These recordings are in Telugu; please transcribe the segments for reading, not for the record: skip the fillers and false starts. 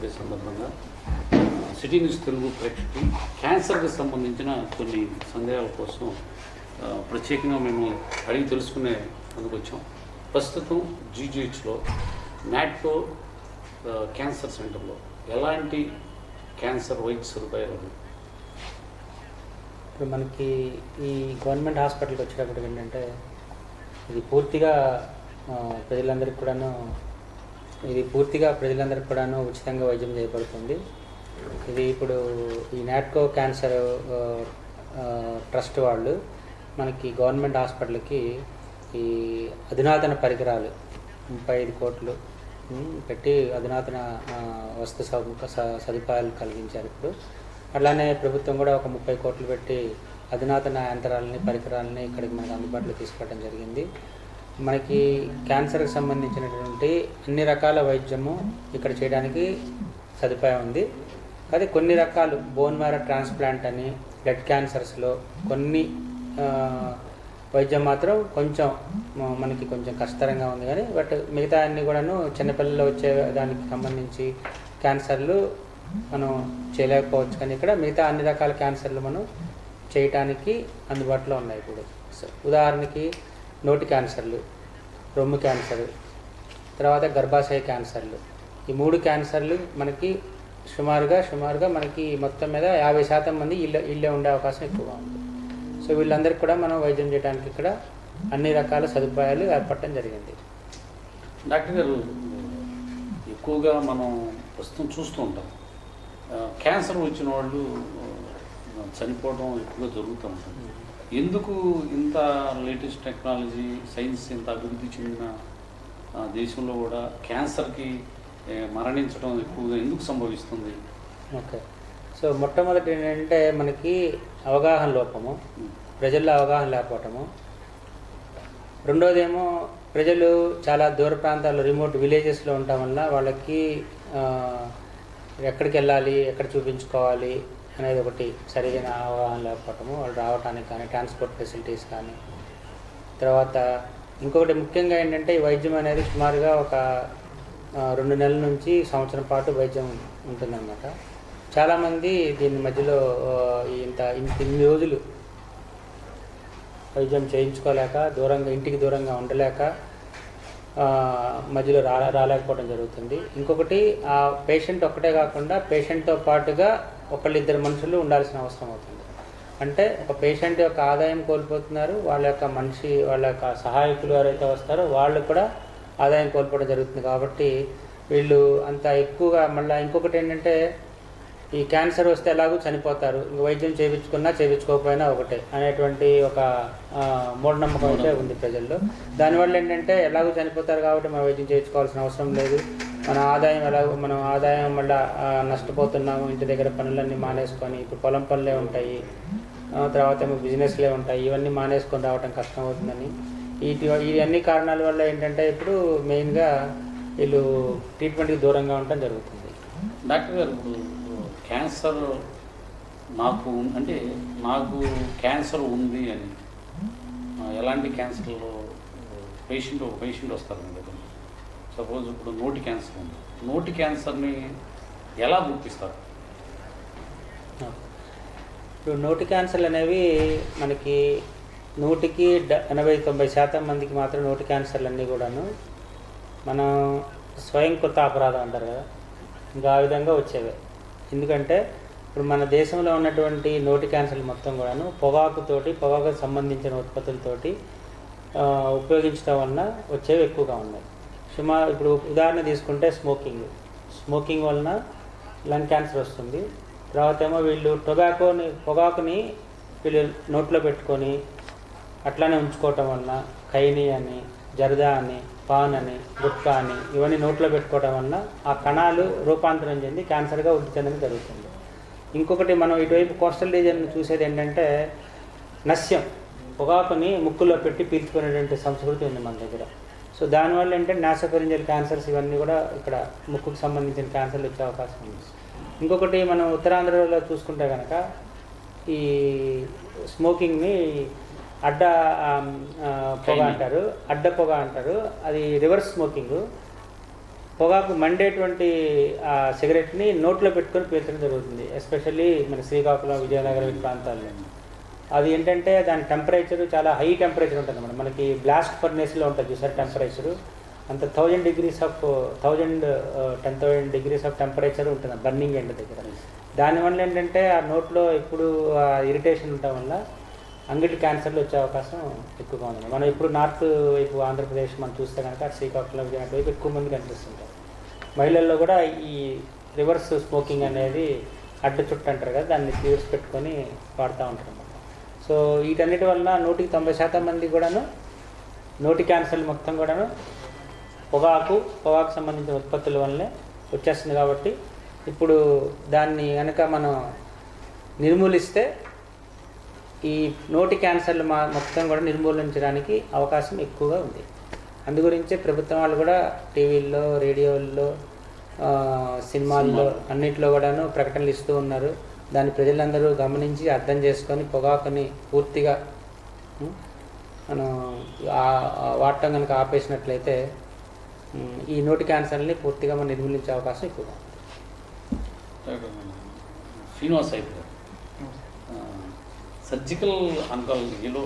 డే సందర్భంగా సిటీ న్యూస్ తెలుగు ప్రేక్షకులు క్యాన్సర్కి సంబంధించిన కొన్ని సందేహాల కోసం ప్రత్యేకంగా మేము అడిగి తెలుసుకునే అందుకు వచ్చాం. ప్రస్తుతం జీజీహెచ్లో నాట్కో క్యాన్సర్ సెంటర్లో ఎలాంటి క్యాన్సర్ వైద్య సదుపాయాలు ఉన్నాయి? ఇప్పుడు మనకి ఈ గవర్నమెంట్ హాస్పిటల్కి వచ్చేటప్పటికి ఏంటంటే ఇది పూర్తిగా ప్రజలందరికీ కూడాను ఉచితంగా వైద్యం చేయబడుతుంది. ఇది ఇప్పుడు ఈ నాట్కో క్యాన్సర్ ట్రస్ట్ వాళ్ళు మనకి గవర్నమెంట్ హాస్పిటల్కి ఈ అధునాతన పరికరాలు 35 కోట్లు పెట్టి అధునాతన వస్తు సదుపాయాలు కలిగించారు. ఇప్పుడు అట్లానే ప్రభుత్వం కూడా ఒక 30 కోట్లు పెట్టి అధునాతన యంత్రాలని పరికరాలని ఇక్కడికి మనకు అందుబాటులో తీసుకురావడం జరిగింది. మనకి క్యాన్సర్కి సంబంధించినటువంటి అన్ని రకాల వైద్యము ఇక్కడ చేయడానికి సదుపాయం ఉంది. అది కొన్ని రకాలు బోన్ మ్యారో ట్రాన్స్ప్లాంట్ అని బ్లడ్ క్యాన్సర్స్లో కొన్ని వైద్యం మాత్రం మనకి కొంచెం కష్టతరంగా ఉంది. కానీ బట్ మిగతా అన్నీ కూడాను చిన్నపిల్లలు వచ్చే దానికి సంబంధించి క్యాన్సర్లు మనం చేయలేకపోవచ్చు. కానీ ఇక్కడ మిగతా అన్ని రకాల క్యాన్సర్లు మనం చేయటానికి అందుబాటులో ఉన్నాయి. ఇప్పుడు ఉదాహరణకి నోటి క్యాన్సర్లు, రొమ్ము క్యాన్సర్, తర్వాత గర్భాశయ క్యాన్సర్లు, ఈ 3 క్యాన్సర్లు మనకి సుమారుగా మనకి మొత్తం మీద 50% మంది ఇళ్ళే ఉండే అవకాశం ఎక్కువగా ఉంది. సో వీళ్ళందరికీ కూడా మనం వైద్యం చేయడానికి ఇక్కడ అన్ని రకాల సదుపాయాలు ఏర్పడటం జరిగింది. డాక్టర్ గారు, ఎక్కువగా మనం ప్రస్తుతం చూస్తూ ఉంటాం క్యాన్సర్ వచ్చిన వాళ్ళు చనిపోవడం ఎక్కువగా జరుగుతూ ఉంటుంది. ఎందుకు ఇంత లేటెస్ట్ టెక్నాలజీ సైన్స్ ఇంత అభివృద్ధి చెందిన దేశంలో కూడా క్యాన్సర్కి మరణించడం ఎక్కువగా ఎందుకు సంభవిస్తుంది? ఓకే, సో మొట్టమొదటి ఏంటంటే మనకి అవగాహన లోపము, ప్రజల్లో అవగాహన లేకపోవటము. రెండోదేమో ప్రజలు చాలా దూర ప్రాంతాల్లో రిమోట్ విలేజెస్లో ఉండటం వల్ల వాళ్ళకి ఎక్కడికి వెళ్ళాలి, ఎక్కడ చూపించుకోవాలి అనేది ఒకటి సరైన అవగాహన లేకపోవటము, వాళ్ళు రావడానికి కానీ ట్రాన్స్పోర్ట్ ఫెసిలిటీస్ కానీ. తర్వాత ఇంకొకటి ముఖ్యంగా ఏంటంటే ఈ వైద్యం అనేది సుమారుగా ఒక 2 నెలల నుంచి సంవత్సరం పాటు వైద్యం ఉంటుందన్నమాట. చాలామంది దీని మధ్యలో ఇన్ని రోజులు వైద్యం చేయించుకోలేక ఇంటికి దూరంగా ఉండలేక మధ్యలో రాలేకపోవడం జరుగుతుంది. ఇంకొకటి ఆ పేషెంట్ ఒక్కటే కాకుండా పేషెంట్తో పాటుగా 1-2 మనుషులు ఉండాల్సిన అవసరం అవుతుంది. అంటే ఒక పేషెంట్ యొక్క ఆదాయం కోల్పోతున్నారు, వాళ్ళ యొక్క సహాయకులు ఎవరైతే వస్తారో వాళ్ళు కూడా ఆదాయం కోల్పోవడం జరుగుతుంది. కాబట్టి వీళ్ళు అంత ఎక్కువగా మళ్ళీ ఇంకొకటి ఏంటంటే ఈ క్యాన్సర్ వస్తే ఎలాగూ చనిపోతారు, ఇంక వైద్యం చేయించుకోకపోయినా ఒకటే అనేటువంటి ఒక మూఢనమ్మకం అయితే ఉంది ప్రజల్లో. దానివల్ల ఏంటంటే ఎలాగూ చనిపోతారు కాబట్టి మనం వైద్యం చేయించుకోవాల్సిన అవసరం లేదు, మనం ఆదాయం మళ్ళీ నష్టపోతున్నాము, ఇంటి దగ్గర పనులన్నీ మానేసుకొని ఇప్పుడు పొలం పనులే ఉంటాయి, తర్వాత ఏమో బిజినెస్లే ఉంటాయి, ఇవన్నీ మానేసుకొని రావడం కష్టం అవుతుందని ఈ అన్ని కారణాల వల్ల ఏంటంటే ఇప్పుడు మెయిన్గా వీళ్ళు ట్రీట్మెంట్కి దూరంగా ఉండటం జరుగుతుంది. డాక్టర్ గారు, ఇప్పుడు క్యాన్సర్ నాకు క్యాన్సర్ ఉంది అని ఎలాంటి క్యాన్సర్లో పేషెంట్ వస్తారు మీ దగ్గర? సపోజ్ ఇప్పుడు నోటి క్యాన్సర్ ఉంది, నోటి క్యాన్సర్ని ఎలా గుర్తిస్తారు? ఇప్పుడు నోటి క్యాన్సర్లు అనేవి మనకి 100కి 80-90% మందికి మాత్రం నోటి క్యాన్సర్లు అన్నీ కూడాను మనం స్వయంకృత అపరాధం అంటారు కదా, ఇంకా ఆ విధంగా వచ్చేవే. ఎందుకంటే ఇప్పుడు మన దేశంలో ఉన్నటువంటి నోటి క్యాన్సర్లు మొత్తం కూడాను పొగాకు సంబంధించిన ఉత్పత్తులతోటి ఉపయోగించడం వలన వచ్చేవి ఎక్కువగా ఉన్నాయి. ఇప్పుడు ఉదాహరణ తీసుకుంటే స్మోకింగ్ వలన లంగ్ క్యాన్సర్ వస్తుంది. తర్వాత ఏమో వీళ్ళు పొగాకుని వీళ్ళు నోట్లో పెట్టుకొని అట్లానే ఉంచుకోవటం వలన ఖైనీ అని, జర్దా అని, పాన్ అని, గుట్కా అని ఇవన్నీ నోట్లో పెట్టుకోవడం వలన ఆ కణాలు రూపాంతరం చెంది క్యాన్సర్గా వృద్ధి చెందడం జరుగుతుంది. ఇంకొకటి మనం ఇటువైపు కోస్టల్ రీజియన్ చూసేది ఏంటంటే నస్యం, పొగాకుని ముక్కులో పెట్టి పీల్చుకునేటువంటి సంస్కృతి ఉంది మన దగ్గర. సో దానివల్ల ఏంటంటే నాసోఫెరింజియల్ క్యాన్సర్స్ ఇవన్నీ కూడా ఇక్కడ ముక్కుకు సంబంధించిన క్యాన్సర్లు వచ్చే అవకాశం ఉంది. ఇంకొకటి మనం ఉత్తరాంధ్రలో చూసుకుంటే కనుక ఈ స్మోకింగ్ని అడ్డ పొగ అంటారు, అది రివర్స్ స్మోకింగ్. పొగాకు మండేటువంటి ఆ సిగరెట్ని నోట్లో పెట్టుకొని పీల్చడం జరుగుతుంది. ఎస్పెషల్లీ మన శ్రీకాకుళం, విజయనగరం ఈ ప్రాంతాల్లో. అది ఏంటంటే దాని టెంపరేచర్ చాలా హై టెంపరేచర్ ఉంటుంది అన్నమాట. మనకి బ్లాస్ట్ ఫర్నేస్లో ఉంటుంది సార్ టెంపరేచరు, అంత 1000 degrees of 10,000 degrees of temperature ఉంటుంది బర్నింగ్ ఎండ్ దగ్గర. దానివల్ల ఏంటంటే ఆ నోట్లో ఇప్పుడు ఇరిటేషన్ ఉండటం వల్ల అంగిటి క్యాన్సర్లు వచ్చే అవకాశం ఎక్కువగా ఉంది. మనం ఇప్పుడు నార్త్ వైపు ఆంధ్రప్రదేశ్ మనం చూస్తే కనుక శ్రీకాకుళం, విజయనగరం వైపు ఎక్కువ మంది కనిపిస్తుంటారు. మహిళల్లో కూడా ఈ రివర్స్ స్మోకింగ్ అనేది అడ్డు చుట్టు అంటారు కదా, దాన్ని తీర్చి పెట్టుకొని వాడుతూ ఉంటారు అన్నమాట. సో వీటన్నిటి వలన 100% మంది కూడాను నోటి క్యాన్సర్లు మొత్తం కూడాను పొగాకు సంబంధించిన ఉత్పత్తుల వల్లనే వచ్చేస్తుంది. కాబట్టి ఇప్పుడు దాన్ని కనుక మనం నిర్మూలిస్తే ఈ నోటి క్యాన్సర్లు మొత్తం కూడా నిర్మూలించడానికి అవకాశం ఎక్కువగా ఉంది. అందుగురించే ప్రభుత్వం వాళ్ళు కూడా టీవీల్లో, రేడియోల్లో, సినిమాల్లో అన్నింటిలో కూడాను ప్రకటనలు ఇస్తూ ఉన్నారు. దాన్ని ప్రజలందరూ గమనించి అర్థం చేసుకొని పొగాకుని పూర్తిగా మనం వాడటం కనుక ఆపేసినట్లయితే ఈ నోటి క్యాన్సర్ని పూర్తిగా మనం నిర్మూలించే అవకాశం ఎక్కువగా ఉంది. శ్రీనివాస్ అయితే సర్జికల్ ఆంకాలజీలో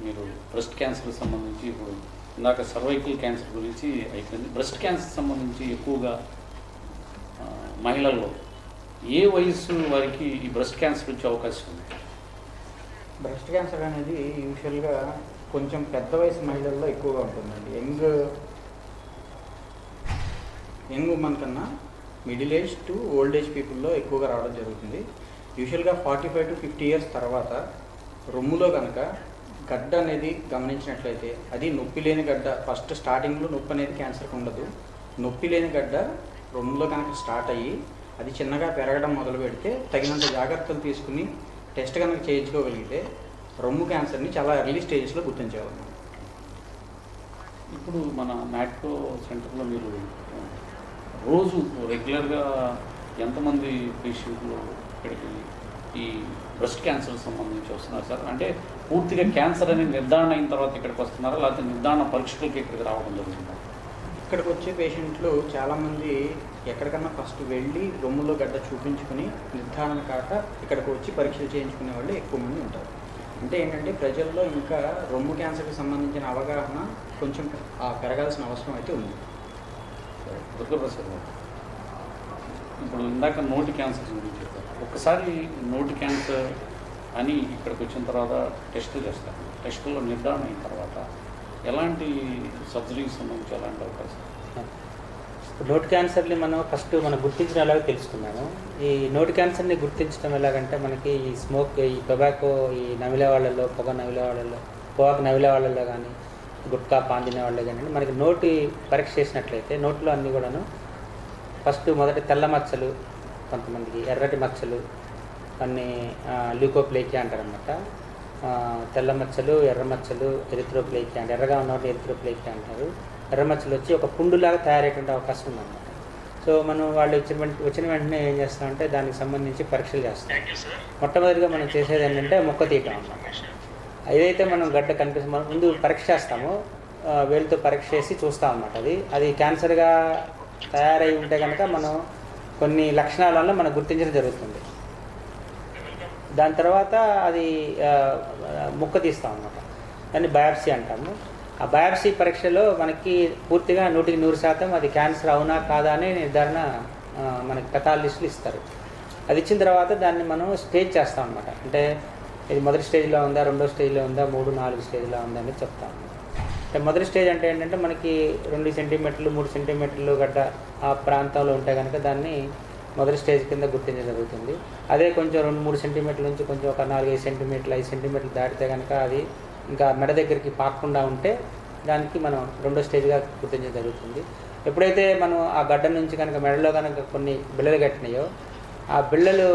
మీరు బ్రెస్ట్ క్యాన్సర్కి సంబంధించి, ఇప్పుడు ఇందాక సర్వైకల్ క్యాన్సర్ గురించి అయిపోయింది, బ్రెస్ట్ క్యాన్సర్ సంబంధించి ఎక్కువగా మహిళల్లో ఏ వయసు వారికి ఈ బ్రెస్ట్ క్యాన్సర్ వచ్చే అవకాశం ఉంది? బ్రెస్ట్ క్యాన్సర్ అనేది యూజువల్గా కొంచెం పెద్ద వయసు మహిళల్లో ఎక్కువగా ఉంటుందండి. యంగ్ ఉమెన్ కన్నా middle age to old age పీపుల్లో ఎక్కువగా రావడం జరుగుతుంది. యూజువల్గా 45 to 50 years తర్వాత రొమ్ములో కనుక గడ్డ అనేది గమనించినట్లయితే అది నొప్పి లేని గడ్డ. ఫస్ట్ స్టార్టింగ్లో నొప్పి అనేది క్యాన్సర్కి ఉండదు. నొప్పి లేని గడ్డ రొమ్ములో కనుక స్టార్ట్ అయ్యి అది చిన్నగా పెరగడం మొదలు పెడితే తగినంత జాగ్రత్తలు తీసుకుని టెస్ట్ కనుక చేయించుకోగలిగితే రొమ్ము క్యాన్సర్ని చాలా ఎర్లీ స్టేజెస్లో గుర్తించగలం. ఇప్పుడు మన నాట్కో సెంటర్లో మీరు రోజు రెగ్యులర్గా ఎంతమంది పేషెంట్లు ఇక్కడికి ఈ బ్రెస్ట్ క్యాన్సర్ సంబంధించి వస్తున్నారు సార్? అంటే పూర్తిగా క్యాన్సర్ అనేది నిర్ధారణ అయిన తర్వాత ఇక్కడికి వస్తున్నారా, లేకపోతే నిర్ధారణ పరీక్షలకి ఇక్కడికి రావడం జరుగుతుందా? ఇక్కడికి వచ్చే పేషెంట్లు చాలామంది ఎక్కడికన్నా ఫస్ట్ వెళ్ళి రొమ్ములో గడ్డ చూపించుకుని నిర్ధారణ కాక ఇక్కడికి వచ్చి పరీక్షలు చేయించుకునే వాళ్ళు ఎక్కువ మంది ఉంటారు. అంటే ఏంటంటే ప్రజల్లో ఇంకా రొమ్ము క్యాన్సర్కి సంబంధించిన అవగాహన కొంచెం పెరగాల్సిన అవసరం అయితే ఉంది. దుర్గాప్రసాద్ గారు, ఇప్పుడు ఇందాక నోటి క్యాన్సర్ గురించి చెప్పారు. ఒకసారి నోటి క్యాన్సర్ అని ఇక్కడికి వచ్చిన తర్వాత టెస్టులు చేస్తారు. టెస్టుల్లో నిర్ధారణ అయిన తర్వాత ఎలాంటి సర్జరీకి సంబంధించి ఎలాంటి అవకాశం? నోటి క్యాన్సర్ని మనం ఫస్ట్ గుర్తించడం ఎలాగో తెలుసుకున్నాము. ఈ నోటి క్యాన్సర్ని గుర్తించడం ఎలాగంటే మనకి ఈ స్మోక్, ఈ టొబాకో, ఈ నమిలే వాళ్ళల్లో, పొగాకు నమిలే వాళ్ళల్లో కానీ, గుట్కా పాన్ తినే వాళ్ళలో కానీ మనకి నోటి పరీక్ష చేసినట్లయితే నోట్లో అన్నీ కూడాను ఫస్ట్ మొదటి తెల్ల మచ్చలు, కొంతమందికి ఎర్రటి మచ్చలు, అన్నీ ల్యూకోప్లేకియా అంటారనమాట. తెల్ల మచ్చలు, ఎర్ర మచ్చలు, ఎరిథ్రోప్లేకియా అంటే ఎర్రగా ఉన్న వాటిని ఎరిథ్రోప్లేకియా అంటారు. ఎర్ర మచ్చలు వచ్చి ఒక పుండులాగా తయారయ్యేటువంటి అవకాశం ఉందన్నమాట. సో మనం వాళ్ళు వచ్చిన వెంటనే ఏం చేస్తామంటే దానికి సంబంధించి పరీక్షలు చేస్తాం. మొట్టమొదటిగా మనం చేసేది ఏంటంటే మొక్క తీయటం అన్నమాట. ఏదైతే మనం గడ్డ కనిపిస్తుంది మనం ముందు పరీక్ష చేస్తామో వేలుతో పరీక్ష చేసి చూస్తాం అన్నమాట. అది క్యాన్సర్గా తయారై ఉంటే కనుక మనం కొన్ని లక్షణాల వల్ల మనం గుర్తించడం జరుగుతుంది. దాని తర్వాత అది ముక్క తీస్తాం అన్నమాట. దాన్ని బయాప్సీ అంటాము. ఆ బయాప్సీ పరీక్షలో మనకి పూర్తిగా 100% అది క్యాన్సర్ అవునా కాదా అనే నిర్ధారణ మనకి పెథాలజిస్టులు ఇస్తారు. అది ఇచ్చిన తర్వాత దాన్ని మనం స్టేజ్ చేస్తాం అన్నమాట. అంటే ఇది మొదటి స్టేజ్లో ఉందా, రెండో స్టేజ్లో ఉందా, 3, 4 స్టేజ్లో ఉందా అని చెప్తాం. అంటే మొదటి స్టేజ్ అంటే ఏంటంటే మనకి 2 సెంటీమీటర్లు 3 సెంటీమీటర్లు గడ్డ ఆ ప్రాంతంలో ఉంటే కనుక దాన్ని మొదటి స్టేజ్ కింద గుర్తించడం జరుగుతుంది. అదే కొంచెం 2-3 సెంటీమీటర్ల నుంచి కొంచెం ఒక 4-5 సెంటీమీటర్లు 5 సెంటీమీటర్లు దాటితే కనుక అది ఇంకా మెడ దగ్గరికి పాకకుండా ఉంటే దానికి మనం రెండో స్టేజ్గా గుర్తించడం జరుగుతుంది. ఎప్పుడైతే మనం ఆ గడ్డ నుంచి కనుక మెడలో కనుక కొన్ని బిళ్ళలు కట్టినాయో ఆ బిళ్ళలు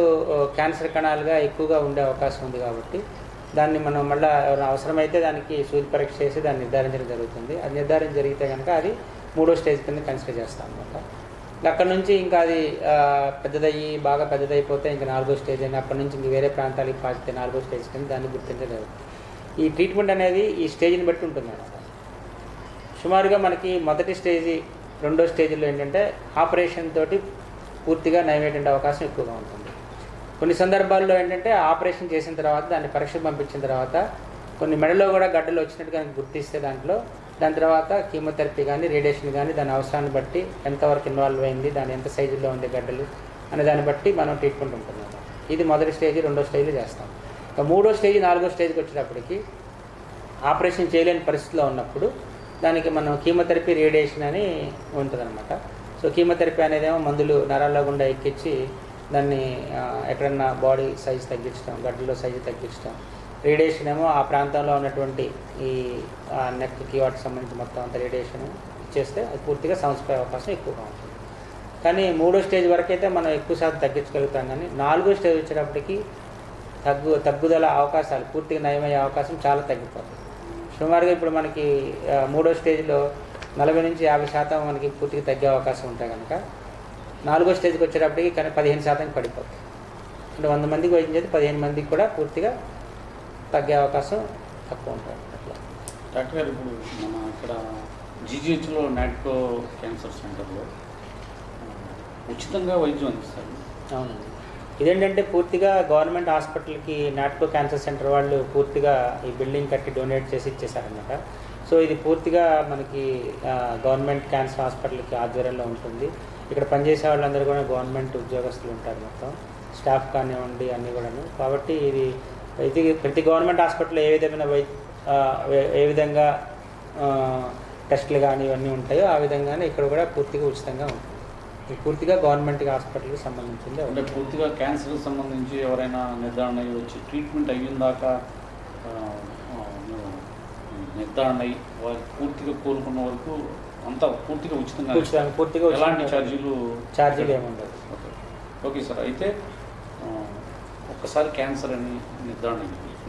క్యాన్సర్ కణాలుగా ఎక్కువగా ఉండే అవకాశం ఉంది. కాబట్టి దాన్ని మనం మళ్ళీ అవసరమైతే దానికి సూది పరీక్ష చేసి దాన్ని నిర్ధారించడం జరుగుతుంది. అది నిర్ధారణ జరిగితే కనుక అది 3వ స్టేజ్ కింద కన్సిడర్ చేస్తాం అన్నమాట. అక్కడ నుంచి ఇంకా అది బాగా పెద్దదైపోతే ఇంకా 4వ స్టేజ్ అయినా అప్పటి నుంచి ఇంక వేరే ప్రాంతాలకు పాకితే 4వ స్టేజ్ కింద దాన్ని గుర్తించడం జరుగుతుంది. ఈ ట్రీట్మెంట్ అనేది ఈ స్టేజ్ని బట్టి ఉంటుంది అన్నమాట. సుమారుగా మనకి మొదటి స్టేజ్ రెండో స్టేజ్లో ఏంటంటే ఆపరేషన్ తోటి పూర్తిగా నయమయ్యే అవకాశం ఎక్కువగా ఉంటుంది. కొన్ని సందర్భాల్లో ఏంటంటే ఆపరేషన్ చేసిన తర్వాత దాన్ని పరీక్షకు పంపించిన తర్వాత కొన్ని మెడలో కూడా గడ్డలు వచ్చినట్టుగా గుర్తిస్తే దాని తర్వాత కీమోథెరపీ కానీ రేడియేషన్ కానీ దాని అవసరాన్ని బట్టి ఎంతవరకు ఇన్వాల్వ్ అయింది, దాని ఎంత సైజులో ఉంది గడ్డలు అనే దాన్ని బట్టి మనం ట్రీట్మెంట్ ఉంటున్నాం. ఇది మొదటి స్టేజ్, రెండో స్టేజ్లో చేస్తాం. ఇక మూడో స్టేజ్, నాలుగో స్టేజ్కి వచ్చేటప్పటికి ఆపరేషన్ చేయలేని పరిస్థితిలో ఉన్నప్పుడు దానికి మనం కీమోథెరపీ రేడియేషన్ అని ఉంటుందన్నమాట. సో కీమోథెరపీ అనేదేమో మందులు నరాల్లో గుండా ఎక్కించి దాన్ని ఎక్కడన్నా బాడీ సైజు తగ్గించడం, గడ్డలో సైజు తగ్గించడం. రేడియేషన్ ఏమో ఆ ప్రాంతంలో ఉన్నటువంటి ఈ నెక్కి వాటికి సంబంధించి మొత్తం అంత రేడియేషన్ ఇచ్చేస్తే అది పూర్తిగా సమస్య అవకాశం ఎక్కువగా ఉంటుంది. కానీ మూడో స్టేజ్ వరకు అయితే మనం ఎక్కువ శాతం తగ్గించగలుగుతాం. కానీ నాలుగో స్టేజ్ వచ్చేటప్పటికి తగ్గుదల అవకాశాలు, పూర్తిగా నయమయ్యే అవకాశం చాలా తగ్గిపోతుంది. సుమారుగా ఇప్పుడు మనకి మూడో స్టేజ్లో 40 నుంచి 50% మనకి పూర్తిగా తగ్గే అవకాశం ఉంటాయి కనుక నాలుగో స్టేజ్కి వచ్చేటప్పటికి కానీ 15% పడిపోతుంది. అంటే 100 మందికి వైద్యం చేస్తే 15 మందికి కూడా పూర్తిగా తగ్గే అవకాశం తక్కువ ఉంటుంది. అట్లా డాక్టర్ గారు, ఇప్పుడు మన ఇక్కడ జీజీహెచ్లో నాట్కో క్యాన్సర్ సెంటర్లో ఉచితంగా వైద్యం అందిస్తారు. అవునండి. ఇదేంటంటే పూర్తిగా గవర్నమెంట్ హాస్పిటల్కి నాట్కో క్యాన్సర్ సెంటర్ వాళ్ళు పూర్తిగా ఈ బిల్డింగ్ కట్టి డొనేట్ చేసి ఇచ్చేసారనమాట. సో ఇది పూర్తిగా మనకి గవర్నమెంట్ క్యాన్సర్ హాస్పిటల్కి ఆధ్వర్యంలో ఉంటుంది. ఇక్కడ పనిచేసే వాళ్ళందరూ కూడా గవర్నమెంట్ ఉద్యోగస్తులు ఉంటారు, మొత్తం స్టాఫ్ కానివ్వండి అన్నీ కూడాను. కాబట్టి ఇది ప్రతి గవర్నమెంట్ హాస్పిటల్లో ఏ విధంగా టెస్టులు కానీ ఇవన్నీ ఉంటాయో ఆ విధంగానే ఇక్కడ కూడా పూర్తిగా ఉచితంగా ఉంటుంది. ఇది పూర్తిగా గవర్నమెంట్ హాస్పిటల్కి సంబంధించింది. అంటే పూర్తిగా క్యాన్సర్కి సంబంధించి ఎవరైనా నిర్ధారణ అయ్యి వచ్చి ట్రీట్మెంట్ అయ్యిందాక నిర్ధారణ అయ్యి వారికి పూర్తిగా కోలుకున్న వరకు అంతా పూర్తిగా పూర్తిగా ఎలాంటి ఛార్జీలు ఏముండదు. Okay sir. అయితే ఒక్కసారి క్యాన్సర్ అని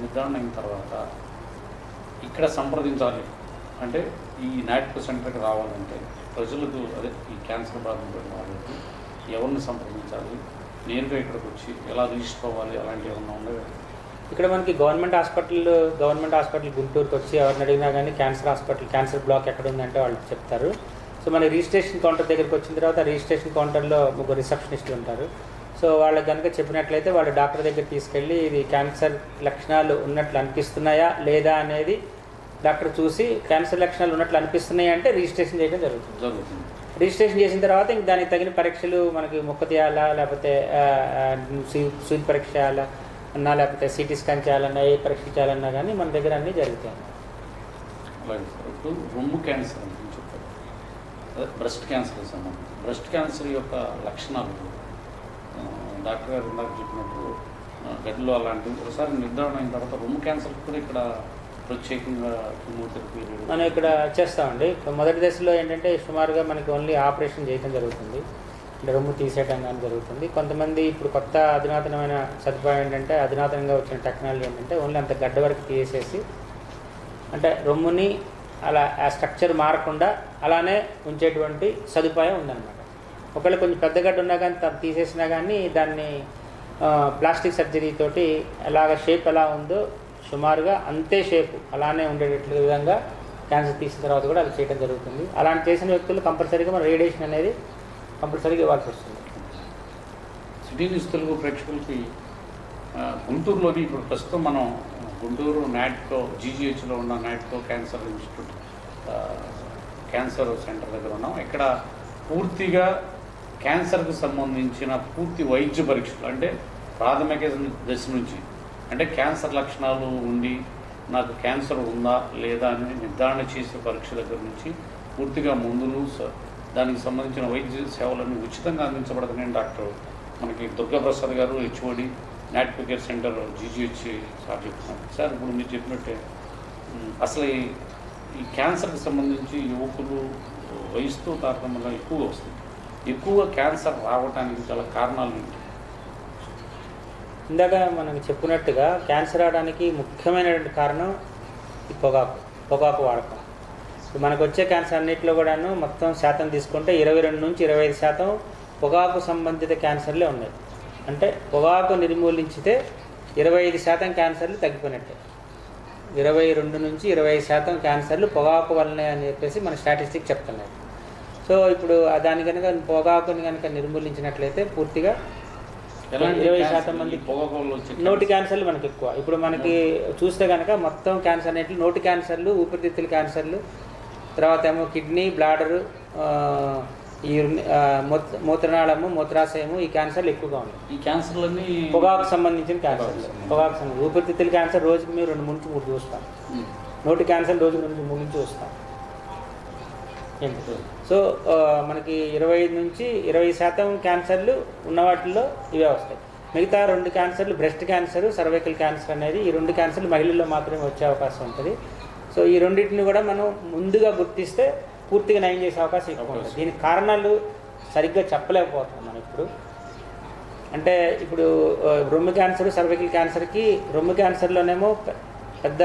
నిర్ధారణ అయిన తర్వాత ఇక్కడ సంప్రదించాలి అంటే ఈ నాట్కో సెంటర్కి రావాలంటే ప్రజలకు ఈ క్యాన్సర్ బాధితులు వాళ్ళకి ఎవరిని సంప్రదించాలి, నేరుగా ఇక్కడికి వచ్చి ఎలా రిజిస్టర్ అవ్వాలి, అలాంటివి ఏమన్నా ఉండవు? ఇక్కడ మనకి గవర్నమెంట్ హాస్పిటల్ గుంటూరుకి వచ్చి ఎవరిని అడిగినా కానీ క్యాన్సర్ బ్లాక్ ఎక్కడ ఉందంటే వాళ్ళు చెప్తారు. సో మన రిజిస్ట్రేషన్ కౌంటర్ దగ్గరికి వచ్చిన తర్వాత రిజిస్ట్రేషన్ కౌంటర్లో 3 రిసెప్షనిస్టులు ఉంటారు. సో వాళ్ళకి కనుక చెప్పినట్లయితే వాళ్ళు డాక్టర్ దగ్గర తీసుకెళ్ళి ఇది క్యాన్సర్ లక్షణాలు ఉన్నట్లు అనిపిస్తున్నాయా లేదా అనేది డాక్టర్ చూసి క్యాన్సర్ లక్షణాలు ఉన్నట్లు అనిపిస్తున్నాయి అంటే రిజిస్ట్రేషన్ చేయడం జరుగుతుంది. రిజిస్ట్రేషన్ చేసిన తర్వాత ఇంక దానికి తగిన పరీక్షలు మనకి మొక్క తీయాలా, లేకపోతే సూది పరీక్ష చేయాలా అన్నా, లేకపోతే సిటీ స్కాన్ చేయాలన్నా, ఏ పరీక్ష చేయాలన్నా కానీ మన దగ్గర అన్నీ జరుగుతాయి. అలాగే సార్. ఇప్పుడు రొమ్ము క్యాన్సర్ అని చెప్పారు, అదే బ్రెస్ట్ క్యాన్సర్కి సంబంధించి బ్రెస్ట్ క్యాన్సర్ యొక్క లక్షణాలు డాక్టర్ గారు ఇందాక చెప్పినట్టు గడ్డలు అలాంటివి ఒకసారి నిర్ధారణ అయిన తర్వాత రొమ్ము క్యాన్సర్కి కూడా ఇక్కడ ప్రత్యేకంగా కీమోథెరపీ మనం ఇక్కడ చేస్తామండి. మొదటి దశలో ఏంటంటే సుమారుగా మనకి ఓన్లీ ఆపరేషన్ చేయడం జరుగుతుంది, అంటే రొమ్ము తీసేయడం కానీ జరుగుతుంది. కొంతమంది ఇప్పుడు కొత్త అధునాతనమైన సదుపాయం ఏంటంటే అధునాతనంగా వచ్చిన టెక్నాలజీ ఏంటంటే ఓన్లీ అంత గడ్డ వరకు తీసేసి అంటే రొమ్ముని అలా ఆ స్ట్రక్చర్ మారకుండా అలానే ఉంచేటువంటి సదుపాయం ఉందన్నమాట. ఒకవేళ కొంచెం పెద్ద గడ్డ ఉన్నా కానీ తీసేసినా కానీ దాన్ని ప్లాస్టిక్ సర్జరీ తోటి ఎలాగ షేప్ ఎలా ఉందో సుమారుగా అంతే షేపు అలానే ఉండేటట్లు విధంగా క్యాన్సర్ తీసిన తర్వాత కూడా అది చేయడం జరుగుతుంది. అలాంటి చేసిన వ్యక్తులు కంపల్సరీగా మన రేడియేషన్ అనేది కంపల్సరీగా ఇవ్వాల్సి వస్తుంది. సిటీ న్యూస్ తెలుగు ప్రేక్షకులకి గుంటూరులోని ఇప్పుడు ప్రస్తుతం మనం గుంటూరు నాట్కో జీజీహెచ్లో ఉన్న Natco cancer institute cancer centre దగ్గర ఉన్నాం. ఇక్కడ పూర్తిగా క్యాన్సర్కి సంబంధించిన పూర్తి వైద్య పరీక్షలు అంటే ప్రాథమిక దశ నుంచి అంటే క్యాన్సర్ లక్షణాలు ఉండి నాకు క్యాన్సర్ ఉందా లేదా అని నిర్ధారణ చేసే పరీక్ష దగ్గర నుంచి పూర్తిగా మందులు దానికి సంబంధించిన వైద్య సేవలన్నీ ఉచితంగా అందించబడుతున్నాయని డాక్టర్ మనకి దుర్గాప్రసాద్ గారు HOD Natco care centre GGH sir చెప్తున్నారు. సార్ ఇప్పుడు మీరు చెప్పినట్టే అసలు ఈ క్యాన్సర్కి సంబంధించి యువకులు వయసుతో తారతమ్యంగా ఎక్కువగా వస్తుంది. ఎక్కువగా క్యాన్సర్ రావడానికి గల కారణాలు ఏంటి? ఇందాక మనం చెప్పినట్టుగా క్యాన్సర్ రావడానికి ముఖ్యమైనటువంటి కారణం ఈ పొగాకు వాడకం. మనకు వచ్చే క్యాన్సర్ అన్నింటిలో కూడాను మొత్తం శాతం తీసుకుంటే 22 నుంచి 25% పొగాకు సంబంధిత క్యాన్సర్లే ఉన్నాయి. అంటే పొగాకు నిర్మూలించితే 25% క్యాన్సర్లు తగ్గిపోయినట్టే. 22 నుంచి 25% క్యాన్సర్లు పొగాకు వల్లనే అని చెప్పేసి మన స్టాటిస్టిక్ చెప్తున్నాయి. సో ఇప్పుడు దాని కనుక పొగాకుని కనుక నిర్మూలించినట్లయితే పూర్తిగా 20% మంది నోటి క్యాన్సర్లు మనకి ఎక్కువ. ఇప్పుడు మనకి చూస్తే కనుక మొత్తం క్యాన్సర్ అనేట్లు నోటి క్యాన్సర్లు, ఊపిరితిత్తుల క్యాన్సర్లు, తర్వాత ఏమో కిడ్నీ, బ్లాడరు, ఈ మూత్రనాళము, మూత్రాశయము, ఈ క్యాన్సర్లు ఎక్కువగా ఉన్నాయి. ఈ క్యాన్సర్లన్నీ పొగాకు సంబంధించిన క్యాన్సర్లు. పొగాకు సంబంధించి ఊపిరితిత్తుల క్యాన్సర్ రోజుకి మేము 2 నుంచి 3 చూస్తాం. నోటి క్యాన్సర్ రోజుకి 2 నుంచి 3 నుంచి చూస్తాం. సో మనకి 25 నుంచి 20% క్యాన్సర్లు ఉన్న వాటిల్లో ఇవే వస్తాయి. మిగతా 2 క్యాన్సర్లు, బ్రెస్ట్ క్యాన్సర్, సర్వైకల్ క్యాన్సర్ అనేది, ఈ 2 క్యాన్సర్లు మహిళల్లో మాత్రమే వచ్చే అవకాశం ఉంటుంది. సో ఈ రెండింటిని కూడా మనం ముందుగా గుర్తిస్తే పూర్తిగా నయం చేసే అవకాశం ఎక్కువ ఉంటుంది. దీనికి కారణాలు సరిగ్గా చెప్పలేకపోతున్నాం మనం ఇప్పుడు. అంటే ఇప్పుడు రొమ్ము క్యాన్సర్, సర్వైకల్ క్యాన్సర్కి, రొమ్ము క్యాన్సర్లోనేమో పెద్ద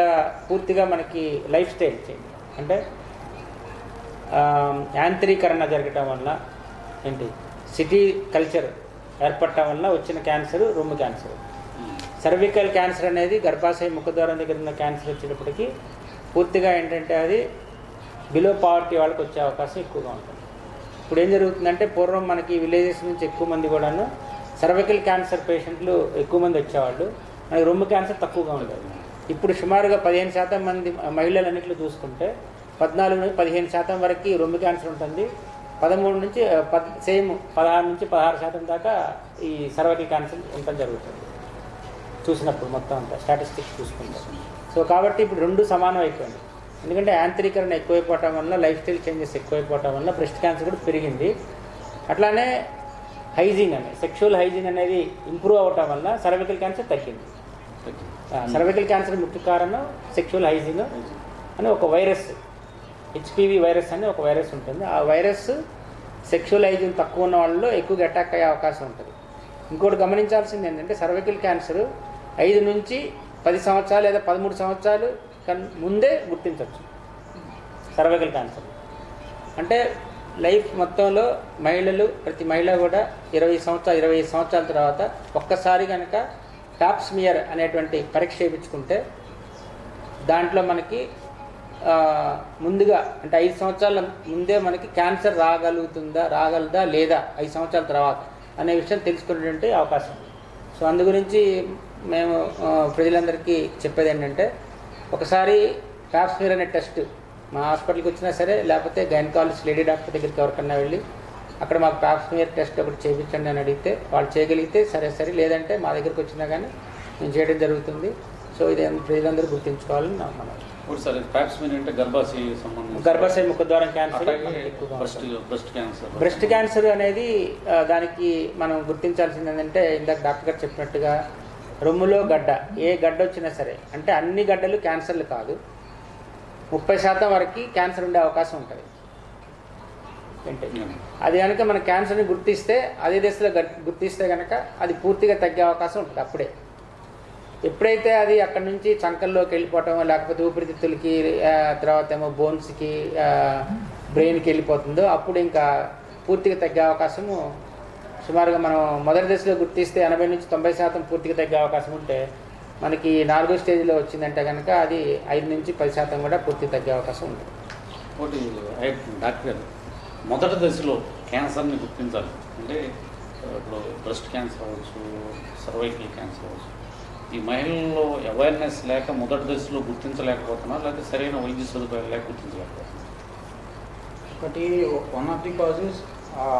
పూర్తిగా మనకి లైఫ్ స్టైల్ చేంజ్, అంటే యాంత్రీకరణ జరగటం వల్ల ఏంటి సిటీ కల్చర్ ఏర్పడటం వల్ల వచ్చిన క్యాన్సర్ రొమ్ము క్యాన్సర్. సర్వికల్ క్యాన్సర్ అనేది గర్భాశయ ముఖద్వారం దగ్గర ఉన్న క్యాన్సర్ వచ్చేటప్పటికి పూర్తిగా ఏంటంటే అది బిలో పావర్టీ వాళ్ళకి వచ్చే అవకాశం ఎక్కువగా ఉంటుంది. ఇప్పుడు ఏం జరుగుతుందంటే పూర్వం మనకి విలేజెస్ నుంచి ఎక్కువ మంది కూడాను సర్వికల్ క్యాన్సర్ పేషెంట్లు ఎక్కువ మంది వచ్చేవాళ్ళు, మనకి రొమ్ము క్యాన్సర్ తక్కువగా ఉండేది. ఇప్పుడు సుమారుగా 15% మంది మహిళలన్నింటిలో చూసుకుంటే 14 నుంచి 15% వరకు రొమ్ము క్యాన్సర్ ఉంటుంది. 13 నుంచి 16 నుంచి 16% దాకా ఈ సర్వైకల్ క్యాన్సర్ ఉండటం జరుగుతుంది చూసినప్పుడు మొత్తం అంతా స్టాటిస్టిక్స్ చూసుకుంటే. సో కాబట్టి ఇప్పుడు 2 సమానం అయిపోయింది. ఎందుకంటే యాంత్రీకరణ ఎక్కువైపోవటం వల్ల, లైఫ్ స్టైల్ చేంజెస్ ఎక్కువైపోవటం వల్ల బ్రెస్ట్ క్యాన్సర్ కూడా పెరిగింది. అట్లానే హైజీన్ అనేది, సెక్షువల్ హైజీన్ అనేది ఇంప్రూవ్ అవ్వటం వల్ల సర్వైకల్ క్యాన్సర్ తగ్గింది. సర్వైకల్ క్యాన్సర్ ముఖ్య కారణం సెక్షువల్ హైజీన్ అని ఒక వైరస్, HPV వైరస్ అని ఒక వైరస్ ఉంటుంది. ఆ వైరస్ సెక్షువల్ హైజీన్ తక్కువ ఉన్న వాళ్ళలో ఎక్కువగా అటాక్ అయ్యే అవకాశం ఉంటుంది. ఇంకోటి గమనించాల్సింది ఏంటంటే సర్వైకల్ క్యాన్సర్ 5 నుంచి 10 సంవత్సరాలు లేదా 13 సంవత్సరాలు ముందే గుర్తించవచ్చు సర్వైకల్ క్యాన్సర్. అంటే లైఫ్ మొత్తంలో మహిళలు, ప్రతి మహిళ కూడా 25 సంవత్సరాల తర్వాత ఒక్కసారి కనుక టాప్ స్మియర్ అనేటువంటి పరీక్ష చేయించుకుంటే దాంట్లో మనకి ముందుగా అంటే 5 సంవత్సరాల ముందే మనకి క్యాన్సర్ రాగలదా లేదా 5 సంవత్సరాల తర్వాత అనే విషయం తెలుసుకునేటువంటి అవకాశం. సో అందు గురించి మేము ప్రజలందరికీ చెప్పేది ఏంటంటే ఒకసారి టాప్ స్మియర్ అనే టెస్ట్ మా హాస్పిటల్కి వచ్చినా సరే, లేకపోతే గైనకాలజిస్ట్ లేడీ డాక్టర్ దగ్గరికి ఎవరికన్నా వెళ్ళి అక్కడ మాకు టాప్ స్మియర్ టెస్ట్ ఒకటి చేయించండి అని అడిగితే వాళ్ళు చేయగలిగితే సరే, లేదంటే మా దగ్గరికి వచ్చినా కానీ మేము చేయడం జరుగుతుంది. సో ఇది ప్రజలందరూ గుర్తుంచుకోవాలని నా మనం. అంటే గర్భాశయ ముఖద్వారం క్యాన్సర్, బ్రెస్ట్ క్యాన్సర్ అనేది దానికి మనం గుర్తించాల్సింది ఏంటంటే ఇందాక డాక్టర్ గారు చెప్పినట్టుగా రొమ్ములో గడ్డ, ఏ గడ్డ వచ్చినా సరే, అంటే అన్ని గడ్డలు క్యాన్సర్లు కాదు, 30% వరకు క్యాన్సర్ ఉండే అవకాశం ఉంటుంది. అది కనుక మన క్యాన్సర్ని గుర్తిస్తే అదే దశలో గుర్తిస్తే కనుక అది పూర్తిగా తగ్గే అవకాశం ఉంటుంది. అప్పుడే ఎప్పుడైతే అది అక్కడ నుంచి చంకల్లోకి వెళ్ళిపోవటం, లేకపోతే ఊపిరితిత్తులకి, తర్వాత ఏమో బోన్స్కి, బ్రెయిన్కి వెళ్ళిపోతుందో అప్పుడు ఇంకా పూర్తిగా తగ్గే అవకాశము సుమారుగా మనం మొదటి దశలో గుర్తిస్తే 80 నుంచి 90% పూర్తిగా తగ్గే అవకాశం ఉంటే మనకి 4వ స్టేజ్లో వచ్చిందంటే కనుక అది 5 నుంచి 10% కూడా పూర్తిగా తగ్గే అవకాశం ఉంటుంది. ఒకటి డాక్టర్ గారు, మొదటి దశలో క్యాన్సర్ని గుర్తించాలి అంటే ఇప్పుడు బ్రెస్ట్ క్యాన్సర్ అవ్వచ్చు, సర్వైకల్ క్యాన్సర్ అవ్వచ్చు, ఈ మహిళల్లో అవేర్నెస్ లేక మొదటి దశలో గుర్తించలేకపోతున్నారు, లేకపోతే సరైన వైద్య సదుపాయాలు లేక గుర్తించలేకపోతున్నారు. ఒకటి వన్ ఆఫ్ ది కాజెస్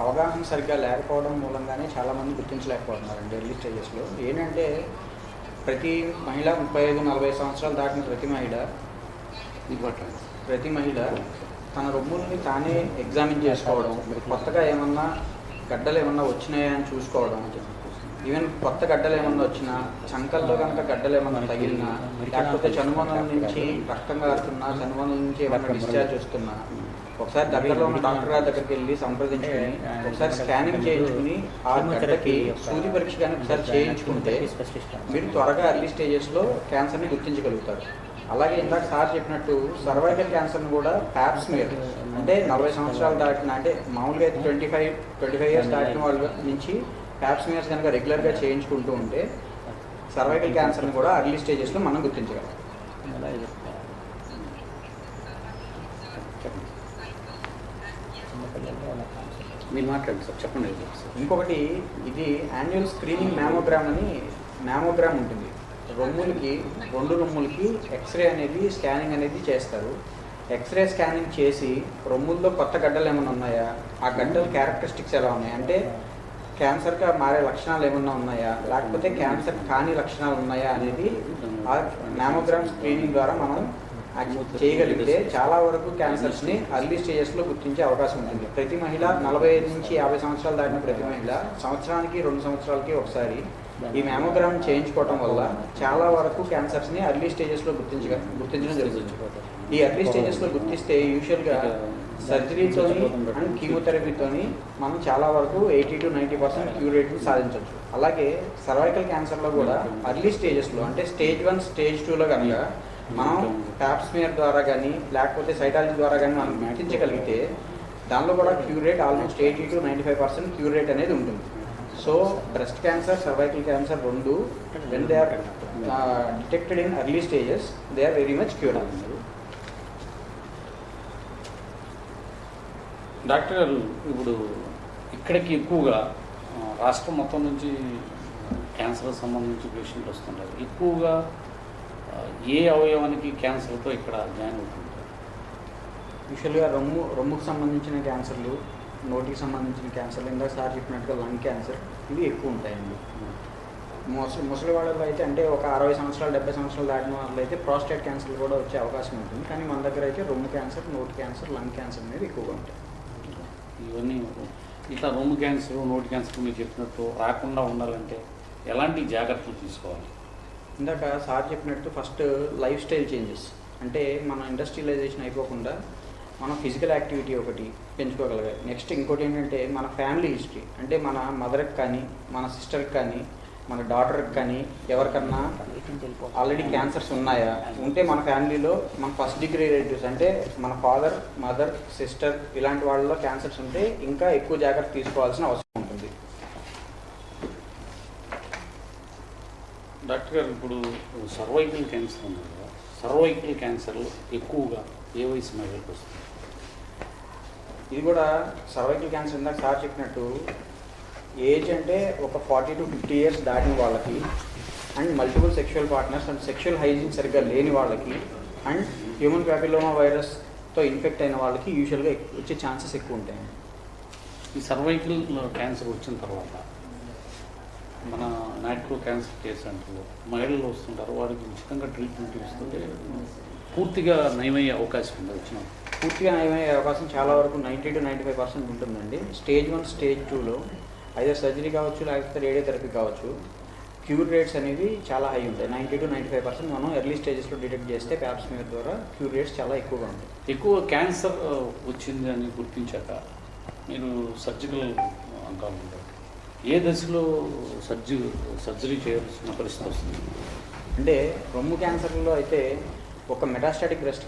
అవగాహన సరిగ్గా లేకపోవడం మూలంగానే చాలామంది గుర్తించలేకపోతున్నారండి ఎర్లీ స్టేజెస్లో. ఏంటంటే ప్రతి మహిళ 35-40 సంవత్సరాలు దాటిన ప్రతి మహిళ తన రొమ్ముల్ని తానే ఎగ్జామిన్ చేసుకోవడం, కొత్తగా ఏమన్నా గడ్డలు ఏమన్నా వచ్చినాయా అని చూసుకోవడం, ఈవెన్ కొత్త గడ్డలు ఏమన్నా వచ్చినా, చంకల్లో కనుక గడ్డలు ఏమన్నా తగిలినా, లేకపోతే చనుమొనల నుంచి రక్తం కారుతున్నా, చనుమొనల నుంచి ఏమన్నా డిశ్చార్జ్ వస్తున్నా ఒకసారి దగ్గరలో ఉన్న డాక్టర్ గారి దగ్గరికి వెళ్ళి సంప్రదించుకుని ఒకసారి స్కానింగ్ చేయించుకుని ఆ గడ్డకి సూది పరీక్ష కానీ ఒకసారి చేయించుకుంటే మీరు త్వరగా ఎర్లీ స్టేజెస్లో క్యాన్సర్ని గుర్తించగలుగుతారు. అలాగే ఇందాక సార్ చెప్పినట్టు సర్వైకల్ క్యాన్సర్ని కూడా ప్యాప్ స్మియర్ అంటే 40 సంవత్సరాలు దాటిన, అంటే మామూలుగా అయితే 25 ఇయర్స్ దాటిన వాళ్ళ నుంచి ప్యాప్ స్మియర్స్ కనుక రెగ్యులర్గా చేయించుకుంటూ ఉంటే సర్వైకల్ క్యాన్సర్ని కూడా ఎర్లీ స్టేజెస్లో మనం గుర్తించగలం. మీరు మాట్లాడండి సార్, చెప్పండి సార్. ఇంకొకటి, ఇది యాన్యువల్ స్క్రీనింగ్ మ్యామోగ్రామ్ ఉంటుంది. రెండు రొమ్ములకి ఎక్స్రే అనేది స్కానింగ్ అనేది చేస్తారు. ఎక్స్రే స్కానింగ్ చేసి రొమ్ముల్లో కొత్త గడ్డలు ఏమైనా ఉన్నాయా, ఆ గడ్డల క్యారెక్టరిస్టిక్స్ ఎలా ఉన్నాయి, అంటే క్యాన్సర్గా మారే లక్షణాలు ఏమన్నా ఉన్నాయా, లేకపోతే క్యాన్సర్ కాని లక్షణాలు ఉన్నాయా అనేది ఆ మ్యామోగ్రామ్ స్క్రీనింగ్ ద్వారా మనం చేయగలిగితే చాలా వరకు క్యాన్సర్స్ని అర్లీ స్టేజెస్లో గుర్తించే అవకాశం ఉంటుంది. ప్రతి మహిళ 45 నుంచి 50 సంవత్సరాలు దాటిన ప్రతి మహిళ సంవత్సరానికి 2 సంవత్సరాలకి ఒకసారి ఈ మ్యామోగ్రామ్ చేయించుకోవటం వల్ల చాలా వరకు క్యాన్సర్స్ని అర్లీ స్టేజెస్లో గుర్తించడం జరుగుతుంది. ఈ అర్లీ స్టేజెస్లో గుర్తిస్తే యూజువల్గా సర్జరీతోని అండ్ కీమోథెరపీతోని మనం చాలా వరకు 80 to 90% క్యూర్ రేట్ని సాధించవచ్చు. అలాగే సర్వైకల్ క్యాన్సర్లో కూడా అర్లీ స్టేజెస్లో, అంటే స్టేజ్ 1 స్టేజ్ 2లో కనుక మనం ప్యాప్స్మియర్ ద్వారా కానీ లేకపోతే సైటాలజీ ద్వారా కానీ మనం గుర్తించగలిగితే దానిలో కూడా cure rate almost 80 to 95% cure rate అనేది ఉంటుంది. So breast cancer, cervical cancer రెండు when they are detected in early stages they are very much curable. Doctor గారు, ఇప్పుడు ఇక్కడికి ఎక్కువగా రాష్ట్రం మొత్తం నుంచి క్యాన్సర్కి సంబంధించి పేషెంట్లు వస్తుంటారు. ఎక్కువగా ఏ అవయవానికి క్యాన్సర్తో ఇక్కడ జాయిన్ అవుతుంటారు? యూజువల్గా రొమ్ముకు సంబంధించిన క్యాన్సర్లు, నోటికి సంబంధించిన క్యాన్సర్లు, ఇందాక సార్ చెప్పినట్టుగా లంగ్ క్యాన్సర్, ఇవి ఎక్కువ ఉంటాయండి. ముసలి వాళ్ళలో అయితే, అంటే ఒక 60 సంవత్సరాలు 70 సంవత్సరాలు దాటిన వాళ్ళు అయితే ప్రాస్టేట్ క్యాన్సర్లు కూడా వచ్చే అవకాశం ఉంటుంది. కానీ మన దగ్గర అయితే రొమ్ము క్యాన్సర్, నోటి క్యాన్సర్, లంగ్ క్యాన్సర్ అనేది ఎక్కువగా ఉంటాయి. ఇవన్నీ ఇట్లా రొమ్ము క్యాన్సర్, నోటి క్యాన్సర్ మీరు చెప్పినట్టు రాకుండా ఉండాలంటే ఎలాంటి జాగ్రత్తలు తీసుకోవాలి? ఇందాక సార్ చెప్పినట్టు ఫస్ట్ లైఫ్ స్టైల్ చేంజెస్, అంటే మన ఇండస్ట్రియలైజేషన్ అయిపోకుండా మన ఫిజికల్ యాక్టివిటీ ఒకటి పెంచుకోగలగాలి. నెక్స్ట్ ఇంకోటి ఏంటంటే మన ఫ్యామిలీ హిస్టరీ, అంటే మన మదర్కి కానీ, మన సిస్టర్కి కానీ, మన డాటర్కి కానీ ఎవరికన్నా ఆల్రెడీ క్యాన్సర్స్ ఉన్నాయా, ఉంటే మన ఫ్యామిలీలో మన ఫస్ట్ డిగ్రీ రిలేటివ్స్, అంటే మన ఫాదర్, మదర్, సిస్టర్ ఇలాంటి వాళ్ళలో క్యాన్సర్స్ ఉంటే ఇంకా ఎక్కువ జాగ్రత్త తీసుకోవాల్సిన అవసరం ఉంటుంది. డాక్టర్ గారు, ఇప్పుడు సర్వైకల్ క్యాన్సర్ ఉంది కదా, సర్వైకల్ క్యాన్సర్ ఎక్కువగా ఏ వయసు మహిళలకు వస్తుంది? ఇది కూడా సర్వైకల్ క్యాన్సర్ ఇందాక సార్ చెప్పినట్టు ఏజ్ అంటే ఒక 40 to 50 years దాటిన వాళ్ళకి, and multiple sexual partners and sexual hygiene సరిగ్గా లేని వాళ్ళకి, అండ్ హ్యూమన్ ప్యాపిలోమా వైరస్తో ఇన్ఫెక్ట్ అయిన వాళ్ళకి యూజువల్గా వచ్చే ఛాన్సెస్ ఎక్కువ ఉంటాయి. ఈ సర్వైకల్ క్యాన్సర్ వచ్చిన తర్వాత మన నాట్కో క్యాన్సర్ కేసు అంటూ మహిళలు వస్తుంటారు, వారికి ఉచితంగా ట్రీట్మెంట్ ఇస్తుంటే పూర్తిగా నయమయ్యే అవకాశం ఉంది. వచ్చిన పూర్తిగా నయమయ్యే అవకాశం చాలా వరకు 90 to 95% ఉంటుందండి. స్టేజ్ 1 స్టేజ్ 2లో ఐదర్ సర్జరీ కావచ్చు, లేకపోతే రేడియోథెరపీ కావచ్చు, క్యూర్ రేట్స్ అనేవి చాలా హై ఉంటాయి. 90 to 95% మనం ఎర్లీ స్టేజెస్లో డిటెక్ట్ చేస్తే ప్యాప్స్మియర్ ద్వారా క్యూర్ రేట్స్ చాలా ఎక్కువగా ఉంటాయి. ఎక్కువ క్యాన్సర్ వచ్చింది అని గుర్తించాక మీరు సర్జికల్ అంకాలజీ ఏ దశలో సర్జరీ చేయాల్సిన పరిస్థితి వస్తుంది? అంటే రొమ్ము క్యాన్సర్లో అయితే ఒక మెటాస్టాటిక్ బ్రెస్ట్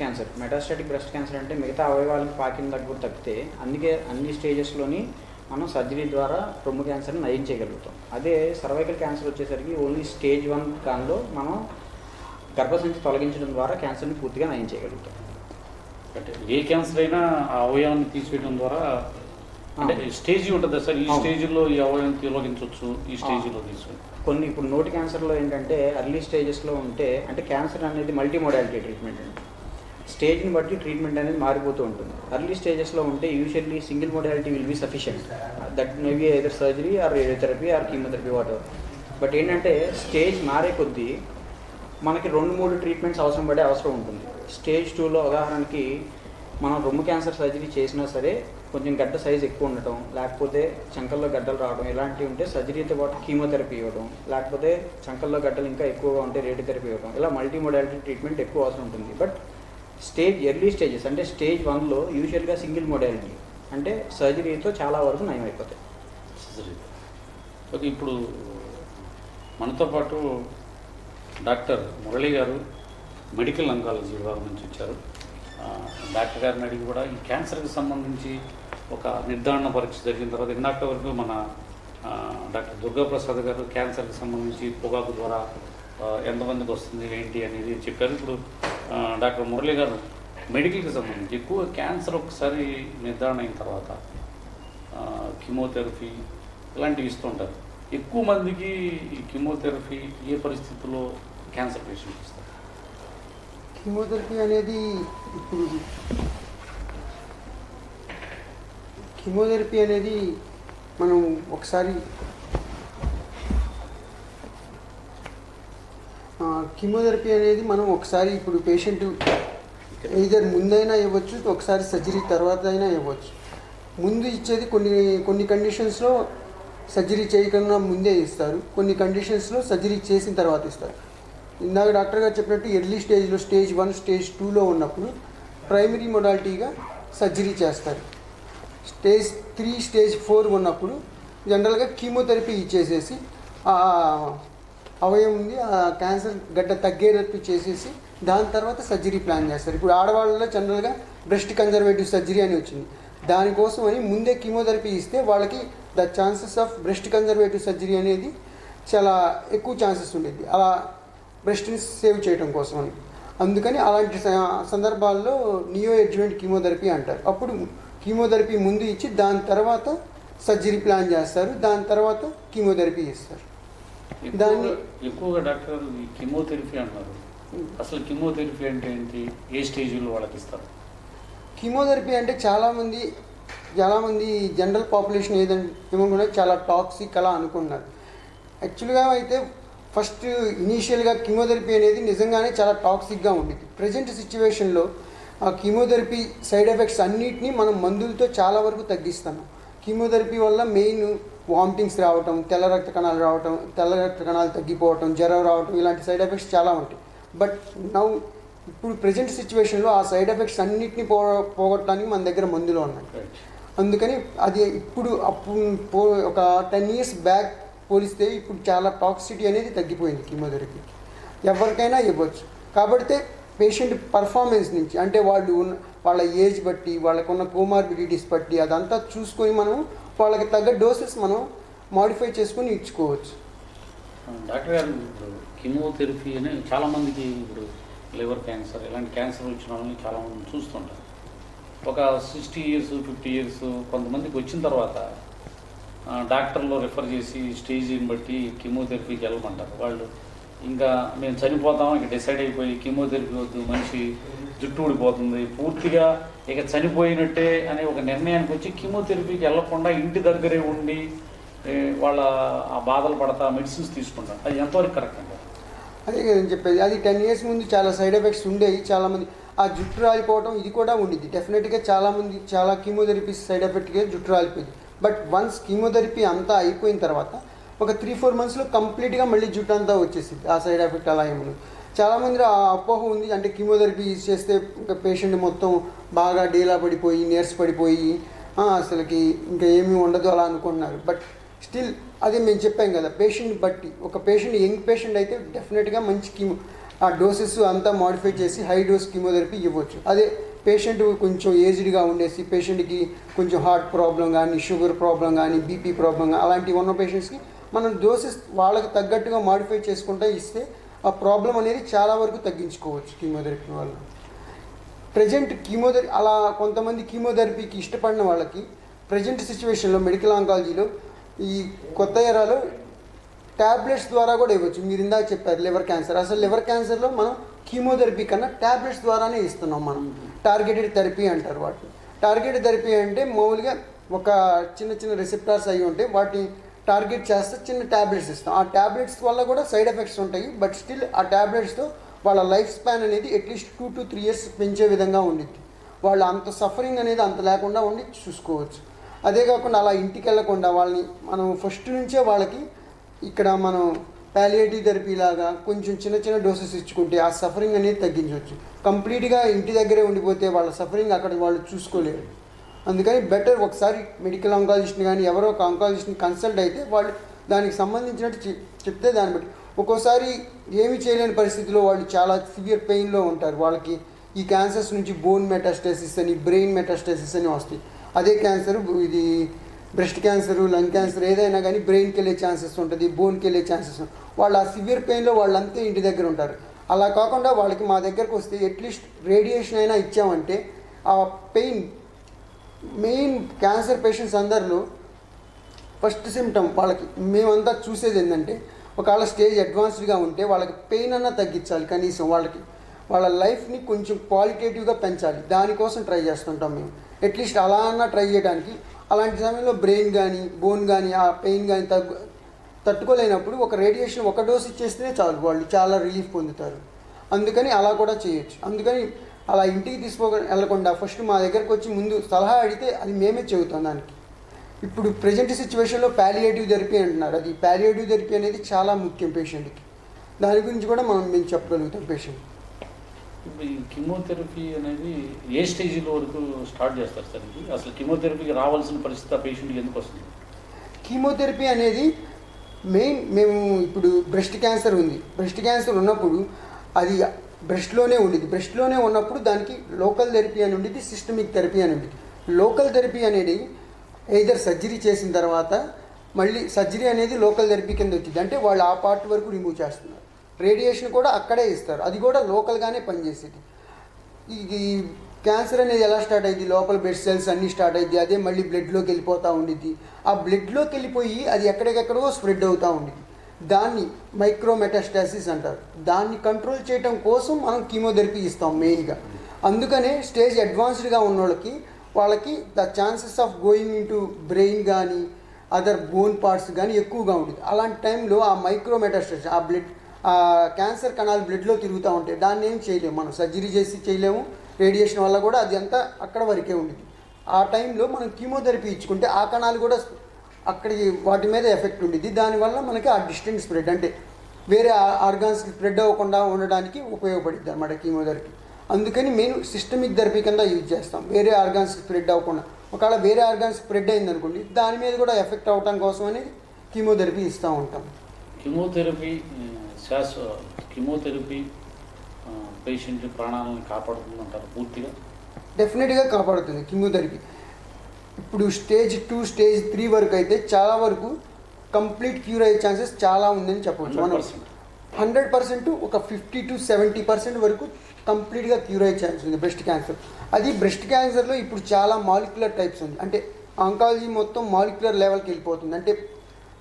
క్యాన్సర్ అంటే మిగతా అవయవాలకు పాకిన దగ్గర తప్పితే అందుకే అన్ని స్టేజెస్లోని మనం సర్జరీ ద్వారా రొమ్ము క్యాన్సర్ని నయం చేయగలుగుతాం. అదే సర్వైకల్ క్యాన్సర్ వచ్చేసరికి ఓన్లీ స్టేజ్ 1 దానిలో మనం గర్భసంచి తొలగించడం ద్వారా క్యాన్సర్ని పూర్తిగా నయం చేయగలుగుతాం. అంటే ఏ క్యాన్సర్ అయినా ఆ అవయవాన్ని తీసివేయడం ద్వారా, అంటే స్టేజ్ ఉంటుంది సార్, ఈ స్టేజ్లో ఈ అవయవం తొలగించవచ్చు, ఈ స్టేజ్లో తీసుకోవచ్చు. కొన్ని ఇప్పుడు నోటి క్యాన్సర్లో ఏంటంటే అర్లీ స్టేజెస్లో ఉంటే, అంటే క్యాన్సర్ అనేది మల్టీ మోడాలిటీ ట్రీట్మెంట్ అండి. స్టేజ్ని బట్టి ట్రీట్మెంట్ అనేది మారిపోతూ ఉంటుంది. అర్లీ స్టేజెస్లో ఉంటే usually single modality will be sufficient, that may be either surgery or radiotherapy or chemotherapy whatever. But ఏంటంటే స్టేజ్ మారే కొద్దీ మనకి 2-3 ట్రీట్మెంట్స్ అవసరం పడే అవసరం ఉంటుంది. స్టేజ్ 2లో ఉదాహరణకి మనం రొమ్ము క్యాన్సర్ సర్జరీ చేసినా సరే కొంచెం గడ్డ సైజ్ ఎక్కువ ఉండటం, లేకపోతే చంకల్లో గడ్డలు రావడం ఇలాంటివి ఉంటే సర్జరీతో పాటు కీమోథెరపీ ఇవ్వడం, లేకపోతే చంకల్లో గడ్డలు ఇంకా ఎక్కువగా ఉంటే రేడియోథెరపీ ఇవ్వడం, ఇలా మల్టీ మోడాలిటీ ట్రీట్మెంట్ ఎక్కువ అవసరం ఉంటుంది. బట్ ఎర్లీ స్టేజెస్ అంటే స్టేజ్ 1లో యూజువల్గా సింగిల్ మోడాలిటీ, అంటే సర్జరీతో చాలా వరకు నయం అయిపోతాయి. సర్జరీ. ఓకే, ఇప్పుడు మనతో పాటు డాక్టర్ మురళి గారు మెడికల్ అంకాలజీ విభాగం నుంచి వచ్చారు. డాక్టర్ గారిని అడిగి కూడా ఈ క్యాన్సర్కి సంబంధించి ఒక నిర్ధారణ పరీక్ష జరిగిన తర్వాత ఇందాక వరకు మన డాక్టర్ దుర్గాప్రసాద్ గారు క్యాన్సర్కి సంబంధించి పొగాకు ద్వారా ఎంతమందికి వస్తుంది ఏంటి అనేది చెప్పారు. ఇప్పుడు డాక్టర్ మురళి గారు మెడికల్కి సంబంధించి ఎక్కువ క్యాన్సర్ ఒకసారి నిర్ధారణ అయిన తర్వాత కీమోథెరపీ ఇలాంటివి ఇస్తుంటారు. ఎక్కువ మందికి ఈ కీమోథెరపీ ఏ పరిస్థితుల్లో క్యాన్సర్ పేషెంట్ ఇస్తారు? కీమోథెరపీ అనేది ఇప్పుడు కీమోథెరపీ అనేది మనం ఒకసారి ఇప్పుడు పేషెంట్ either ముందైనా ఇవ్వచ్చు, ఒకసారి సర్జరీ తర్వాత అయినా ఇవ్వచ్చు. ముందు ఇచ్చేది కొన్ని కండిషన్స్లో సర్జరీ చేయకుండా ముందే ఇస్తారు, కొన్ని కండిషన్స్లో సర్జరీ చేసిన తర్వాత ఇస్తారు. ఇందాక డాక్టర్ గారు చెప్పినట్టు ఎర్లీ స్టేజ్లో స్టేజ్ 1 స్టేజ్ 2లో ఉన్నప్పుడు ప్రైమరీ మొడాలిటీగా సర్జరీ చేస్తారు. స్టేజ్ 3 స్టేజ్ 4 ఉన్నప్పుడు జనరల్గా కీమోథెరపీ ఇచ్చేసేసి ఆ అవయవం ఉంది ఆ క్యాన్సర్ గడ్డ తగ్గేటట్టు చేసేసి దాని తర్వాత సర్జరీ ప్లాన్ చేస్తారు. ఇప్పుడు ఆడవాళ్ళలో జనరల్గా బ్రెస్ట్ కన్జర్వేటివ్ సర్జరీ అని వచ్చింది. దానికోసం అని ముందే కీమోథెరపీ ఇస్తే వాళ్ళకి the chances of breast conservative surgery అనేది చాలా ఎక్కువ ఛాన్సెస్ ఉండేది, అలా బ్రెస్ట్ని సేవ్ చేయడం కోసం అని. అందుకని అలాంటి సందర్భాల్లో నియో అడ్జువెంట్ కీమోథెరపీ అంటారు. అప్పుడు కీమోథెరపీ ముందు ఇచ్చి దాని తర్వాత సర్జరీ ప్లాన్ చేస్తారు, దాని తర్వాత కీమోథెరపీ ఇస్తారు. ఎక్కువగా డాక్టర్ ఈ కీమోథెరపీ అంటారు. అసలు కీమోథెరపీ అంటే ఏంటి, ఏ స్టేజ్లో వాళ్ళకి ఇస్తారు? కీమోథెరపీ అంటే చాలామంది జనరల్ పాపులేషన్ ఏమనుకున్నా చాలా టాక్సిక్ అలా అనుకున్నారు. యాక్చువల్గా అయితే ఫస్ట్ ఇనీషియల్గా కీమోథెరపీ అనేది నిజంగానే చాలా టాక్సిక్గా ఉండేది. ప్రజెంట్ సిచ్యువేషన్లో ఆ కీమోథెరపీ సైడ్ ఎఫెక్ట్స్ అన్నిటినీ మనం మందులతో చాలా వరకు తగ్గిస్తున్నాం. కీమోథెరపీ వల్ల మెయిన్ వామిటింగ్స్ రావటం, తెల్ల రక్త కణాలు తగ్గిపోవటం, జ్వరం రావటం, ఇలాంటి సైడ్ ఎఫెక్ట్స్ చాలా ఉంటాయి. బట్ ఇప్పుడు ప్రజెంట్ సిచ్యువేషన్లో ఆ సైడ్ ఎఫెక్ట్స్ అన్నిటినీ పోగొట్టడానికి మన దగ్గర మందులు ఉన్నాయి. అందుకని అది అప్పుడు ఒక 10 years బ్యాక్ పోలిస్తే ఇప్పుడు చాలా టాక్సిటీ అనేది తగ్గిపోయింది కీమోథెరపీ. ఎవరికైనా ఇవ్వచ్చు. కాబట్టి పేషెంట్ పర్ఫార్మెన్స్ నుంచి అంటే వాళ్ళ ఏజ్ బట్టి, వాళ్ళకున్న కోమార్బిడిటీస్ బట్టి అదంతా చూసుకొని మనం వాళ్ళకి తగ్గ డోసెస్ మనం మాడిఫై చేసుకొని ఇచ్చుకోవచ్చు. డాక్టర్ గారు, ఇప్పుడు కీమోథెరపీ అని చాలామందికి ఇప్పుడు లివర్ క్యాన్సర్ ఇలాంటి క్యాన్సర్ వచ్చిన వాళ్ళని చాలామంది చూస్తుంటారు. ఒక 60 years 50 years కొంతమందికి వచ్చిన తర్వాత డాక్టర్లో రిఫర్ చేసి స్టేజ్ని బట్టి కీమోథెరపీకి వెళ్ళమంటారు. వాళ్ళు ఇంకా మేము చనిపోతాం ఇక డిసైడ్ అయిపోయి కీమోథెరపీ వద్దు, మనిషి జుట్టు ఊడిపోతుంది, పూర్తిగా ఇక చనిపోయినట్టే అనే ఒక నిర్ణయానికి వచ్చి కీమోథెరపీకి వెళ్ళకుండా ఇంటి దగ్గరే ఉండి వాళ్ళ ఆ బాధలు పడతా మెడిసిన్స్ తీసుకుంటారు. అది ఎంతవరకు కరెక్ట్ అంటారు? అదే కదా నేను చెప్పేది. అది 10 years ముందు చాలా సైడ్ ఎఫెక్ట్స్ ఉండేవి. చాలామంది ఆ జుట్టు రాలిపోవడం ఇది కూడా ఉండిద్ది. డెఫినెట్గా చాలా కీమోథెరపీ సైడ్ ఎఫెక్ట్గా జుట్టు రాలిపోయింది. బట్ వన్స్ కీమోథెరపీ అంతా అయిపోయిన తర్వాత ఒక 3-4 monthsలో కంప్లీట్గా మళ్ళీ జుట్టు అంతా వచ్చేసింది. ఆ సైడ్ ఎఫెక్ట్ అలా ఏమన్నా చాలామంది ఆ అపోహ ఉంది. అంటే కీమోథెరపీ యూజ్ చేస్తే ఇంకా పేషెంట్ మొత్తం బాగా డీలా పడిపోయి నీరస పడిపోయి అసలుకి ఇంకా ఏమీ ఉండదు అలా అనుకుంటున్నారు. బట్ స్టిల్ అదే మేము చెప్పాం కదా, పేషెంట్ బట్టి ఒక పేషెంట్ యంగ్ పేషెంట్ అయితే డెఫినెట్గా మంచి ఆ డోసెస్ అంతా మాడిఫై చేసి హై డోస్ కీమోథెరపీ ఇవ్వచ్చు. అదే పేషెంట్ కొంచెం ఏజ్డ్గా ఉండేసి పేషెంట్కి కొంచెం హార్ట్ ప్రాబ్లం కానీ, షుగర్ ప్రాబ్లం కానీ, బీపీ ప్రాబ్లం కానీ అలాంటివి ఉన్న పేషెంట్స్కి మనం డోసెస్ వాళ్ళకి తగ్గట్టుగా మాడిఫై చేసుకుంటూ ఇస్తే ఆ ప్రాబ్లం అనేది చాలా వరకు తగ్గించుకోవచ్చు కీమోథెరపీ వల్ల. ప్రజెంట్ కీమోథెరపీ అలా కొంతమంది కీమోథెరపీకి ఇష్టపడిన వాళ్ళకి ప్రజెంట్ సిచ్యువేషన్లో మెడికల్ ఆంకాలజీలో ఈ కొత్త ఎరాలో ట్యాబ్లెట్స్ ద్వారా కూడా ఇవ్వచ్చు. మీరు ఇందాక చెప్పారు లివర్ క్యాన్సర్. అసలు లివర్ క్యాన్సర్లో మనం కీమోథెరపీ కన్నా ట్యాబ్లెట్స్ ద్వారానే ఇస్తున్నాం. మనం టార్గెటెడ్ థెరపీ అంటారు వాటిని. టార్గెటెడ్ థెరపీ అంటే మామూలుగా ఒక చిన్న రిసెప్టార్స్ అయి ఉంటే వాటిని టార్గెట్ చేస్తే చిన్న ట్యాబ్లెట్స్ ఇస్తాం. ఆ ట్యాబ్లెట్స్ వల్ల కూడా సైడ్ ఎఫెక్ట్స్ ఉంటాయి. బట్ స్టిల్ ఆ ట్యాబ్లెట్స్తో వాళ్ళ లైఫ్ స్పాన్ అనేది అట్లీస్ట్ 2 to 3 years పెంచే విధంగా ఉండిద్ది. వాళ్ళు అంత సఫరింగ్ అనేది అంత లేకుండా ఉండి చూసుకోవచ్చు. అదే కాకుండా అలా ఇంటికి వెళ్ళకుండా వాళ్ళని మనం ఫస్ట్ నుంచే వాళ్ళకి ఇక్కడ మనం పాలియేటివ్ థెరపీ లాగా కొంచెం చిన్న డోసెస్ ఇచ్చుకుంటే ఆ సఫరింగ్ అనేది తగ్గించవచ్చు. కంప్లీట్గా ఇంటి దగ్గరే ఉండిపోతే వాళ్ళ సఫరింగ్ అక్కడ వాళ్ళు చూసుకోలేరు. అందుకని బెటర్ ఒకసారి మెడికల్ ఆంకాలజిస్ట్ని కానీ ఎవరో ఒక ఆంకాలజిస్ట్ని కన్సల్ట్ అయితే వాళ్ళు దానికి సంబంధించినట్టు చెప్తే దాన్ని బట్టి ఒక్కోసారి ఏమి చేయలేని పరిస్థితిలో వాళ్ళు చాలా సివియర్ పెయిన్లో ఉంటారు. వాళ్ళకి ఈ క్యాన్సర్స్ నుంచి బోన్ మెటాస్టాసిస్ అని, బ్రెయిన్ మెటాస్టాసిస్ అని వస్తాయి. అదే క్యాన్సర్ ఇది బ్రెస్ట్ క్యాన్సరు, లంగ్ క్యాన్సర్ ఏదైనా కానీ బ్రెయిన్కి వెళ్ళే ఛాన్సెస్ ఉంటుంది, బోన్కి వెళ్ళే ఛాన్సెస్ ఉంటుంది. వాళ్ళు ఆ సివియర్ పెయిన్లో వాళ్ళంతా ఇంటి దగ్గర ఉంటారు. అలా కాకుండా వాళ్ళకి మా దగ్గరకు వస్తే అట్లీస్ట్ రేడియేషన్ అయినా ఇచ్చామంటే ఆ పెయిన్ మెయిన్ క్యాన్సర్ పేషెంట్స్ అందరిలో ఫస్ట్ సిమ్టమ్ వాళ్ళకి మేమంతా చూసేది ఏంటంటే ఒకవేళ స్టేజ్ అడ్వాన్స్డ్గా ఉంటే వాళ్ళకి పెయిన్ అన్నా తగ్గించాలి, కనీసం వాళ్ళ లైఫ్ని కొంచెం క్వాలిటేటివ్గా పెంచాలి. దానికోసం ట్రై చేస్తుంటాం మేము. అట్లీస్ట్ అలా అన్నా ట్రై చేయడానికి. అలాంటి సమయంలో బ్రెయిన్ కానీ బోన్ కానీ ఆ పెయిన్ కానీ తట్టుకోలేనప్పుడు ఒక రేడియేషన్ ఒక డోస్ ఇచ్చేస్తేనే చాలు, వాళ్ళు చాలా రిలీఫ్ పొందుతారు. అందుకని అలా కూడా చేయొచ్చు. అందుకని అలా ఇంటికి వెళ్ళకుండా ఫస్ట్ మా దగ్గరకు వచ్చి ముందు సలహా అడిగితే అది మేమే చెబుతాం దానికి. ఇప్పుడు ప్రజెంట్ సిచ్యువేషన్లో ప్యాలియేటివ్ థెరపీ అంటున్నారు. అది ప్యాలియేటివ్ థెరపీ అనేది చాలా ముఖ్యం పేషెంట్కి. దాని గురించి కూడా మేము చెప్పగలుగుతాం పేషెంట్. ఇప్పుడు ఈ కీమోథెరపీ అనేది ఏ స్టేజ్లో వరకు స్టార్ట్ చేస్తారు సార్? ఇది అసలు కీమోథెరపీకి రావాల్సిన పరిస్థితి ఆ పేషెంట్కి ఎందుకు వస్తుంది? కీమోథెరపీ అనేది మేము ఇప్పుడు బ్రెస్ట్ క్యాన్సర్ ఉంది. బ్రెస్ట్ క్యాన్సర్ ఉన్నప్పుడు అది బ్రెస్ట్లోనే ఉండేది. బ్రెస్ట్లోనే ఉన్నప్పుడు దానికి లోకల్ థెరపీ అని ఉండేది, సిస్టమిక్ థెరపీ అని ఉండేది. లోకల్ థెరపీ అనేది ఎయిదర్ సర్జరీ చేసిన తర్వాత మళ్ళీ సర్జరీ అనేది లోకల్ థెరపీ కింద వచ్చింది. అంటే వాళ్ళు ఆ పార్ట్ వరకు రిమూవ్ చేస్తున్నారు. రేడియేషన్ కూడా అక్కడే ఇస్తారు, అది కూడా లోకల్గానే పనిచేసేది. ఈ క్యాన్సర్ అనేది ఎలా స్టార్ట్ అయింది? లోపల బ్లడ్ సెల్స్ అన్నీ స్టార్ట్ అయింది, అదే మళ్ళీ బ్లడ్లోకి వెళ్ళిపోతూ ఉండిద్ది. ఆ బ్లడ్లోకి వెళ్ళిపోయి అది ఎక్కడికెక్కడో స్ప్రెడ్ అవుతూ ఉండిద్ది. దాన్ని మైక్రోమెటాస్టాసిస్ అంటారు. దాన్ని కంట్రోల్ చేయడం కోసం మనం కీమోథెరపీ ఇస్తాం మెయిన్గా. అందుకనే స్టేజ్ అడ్వాన్స్డ్గా ఉన్న వాళ్ళకి the chances of going into brain కానీ అదర్ బోన్ పార్ట్స్ కానీ ఎక్కువగా ఉంటుంది. అలాంటి టైంలో ఆ మైక్రోమెటాస్టాసిస్ ఆ క్యాన్సర్ కణాలు బ్లడ్లో తిరుగుతూ ఉంటాయి. దాన్ని ఏం చేయలేము, మనం సర్జరీ చేసి చేయలేము. రేడియేషన్ వల్ల కూడా అది అంతా అక్కడ వరకే ఉంటుంది. ఆ టైంలో మనం కీమోథెరపీ ఇచ్చుకుంటే ఆ కణాలు కూడా అక్కడికి వాటి మీద ఎఫెక్ట్ ఉంటుంది. దానివల్ల మనకి ఆ డిస్టెన్స్ స్ప్రెడ్ అంటే వేరే ఆర్గాన్స్కి స్ప్రెడ్ అవ్వకుండా ఉండడానికి ఉపయోగపడుతుంది అన్నమాట కీమోథెరపీ. అందుకని మేము సిస్టమిక్ థెరపీ కింద యూజ్ చేస్తాం, వేరే ఆర్గాన్స్కి స్ప్రెడ్ అవ్వకుండా. ఒకవేళ వేరే ఆర్గాన్స్ స్ప్రెడ్ అయిందనుకోండి, దాని మీద కూడా ఎఫెక్ట్ అవ్వడం కోసం అనేది కీమోథెరపీ ఇస్తూ ఉంటాం. కీమోథెరపీ పేషెంట్ ప్రాణాలను కాపాడుతుందంటారు పూర్తిగా? డెఫినెట్గా కాపాడుతుంది కీమోథెరపీ. ఇప్పుడు స్టేజ్ 2, స్టేజ్ 3 వరకు అయితే చాలా వరకు కంప్లీట్ క్యూర్ అయ్యే ఛాన్సెస్ చాలా ఉందని చెప్పవచ్చు. మనం 100% ఒక 50 to 70% వరకు కంప్లీట్గా క్యూర్ అయ్యే ఛాన్స్ ఉంది బ్రెస్ట్ క్యాన్సర్. అది బ్రెస్ట్ క్యాన్సర్లో ఇప్పుడు చాలా మాలిక్యులర్ టైప్స్ ఉంది. అంటే ఆంకాలజీ మొత్తం మాలిక్యులర్ లెవెల్కి వెళ్ళిపోతుంది. అంటే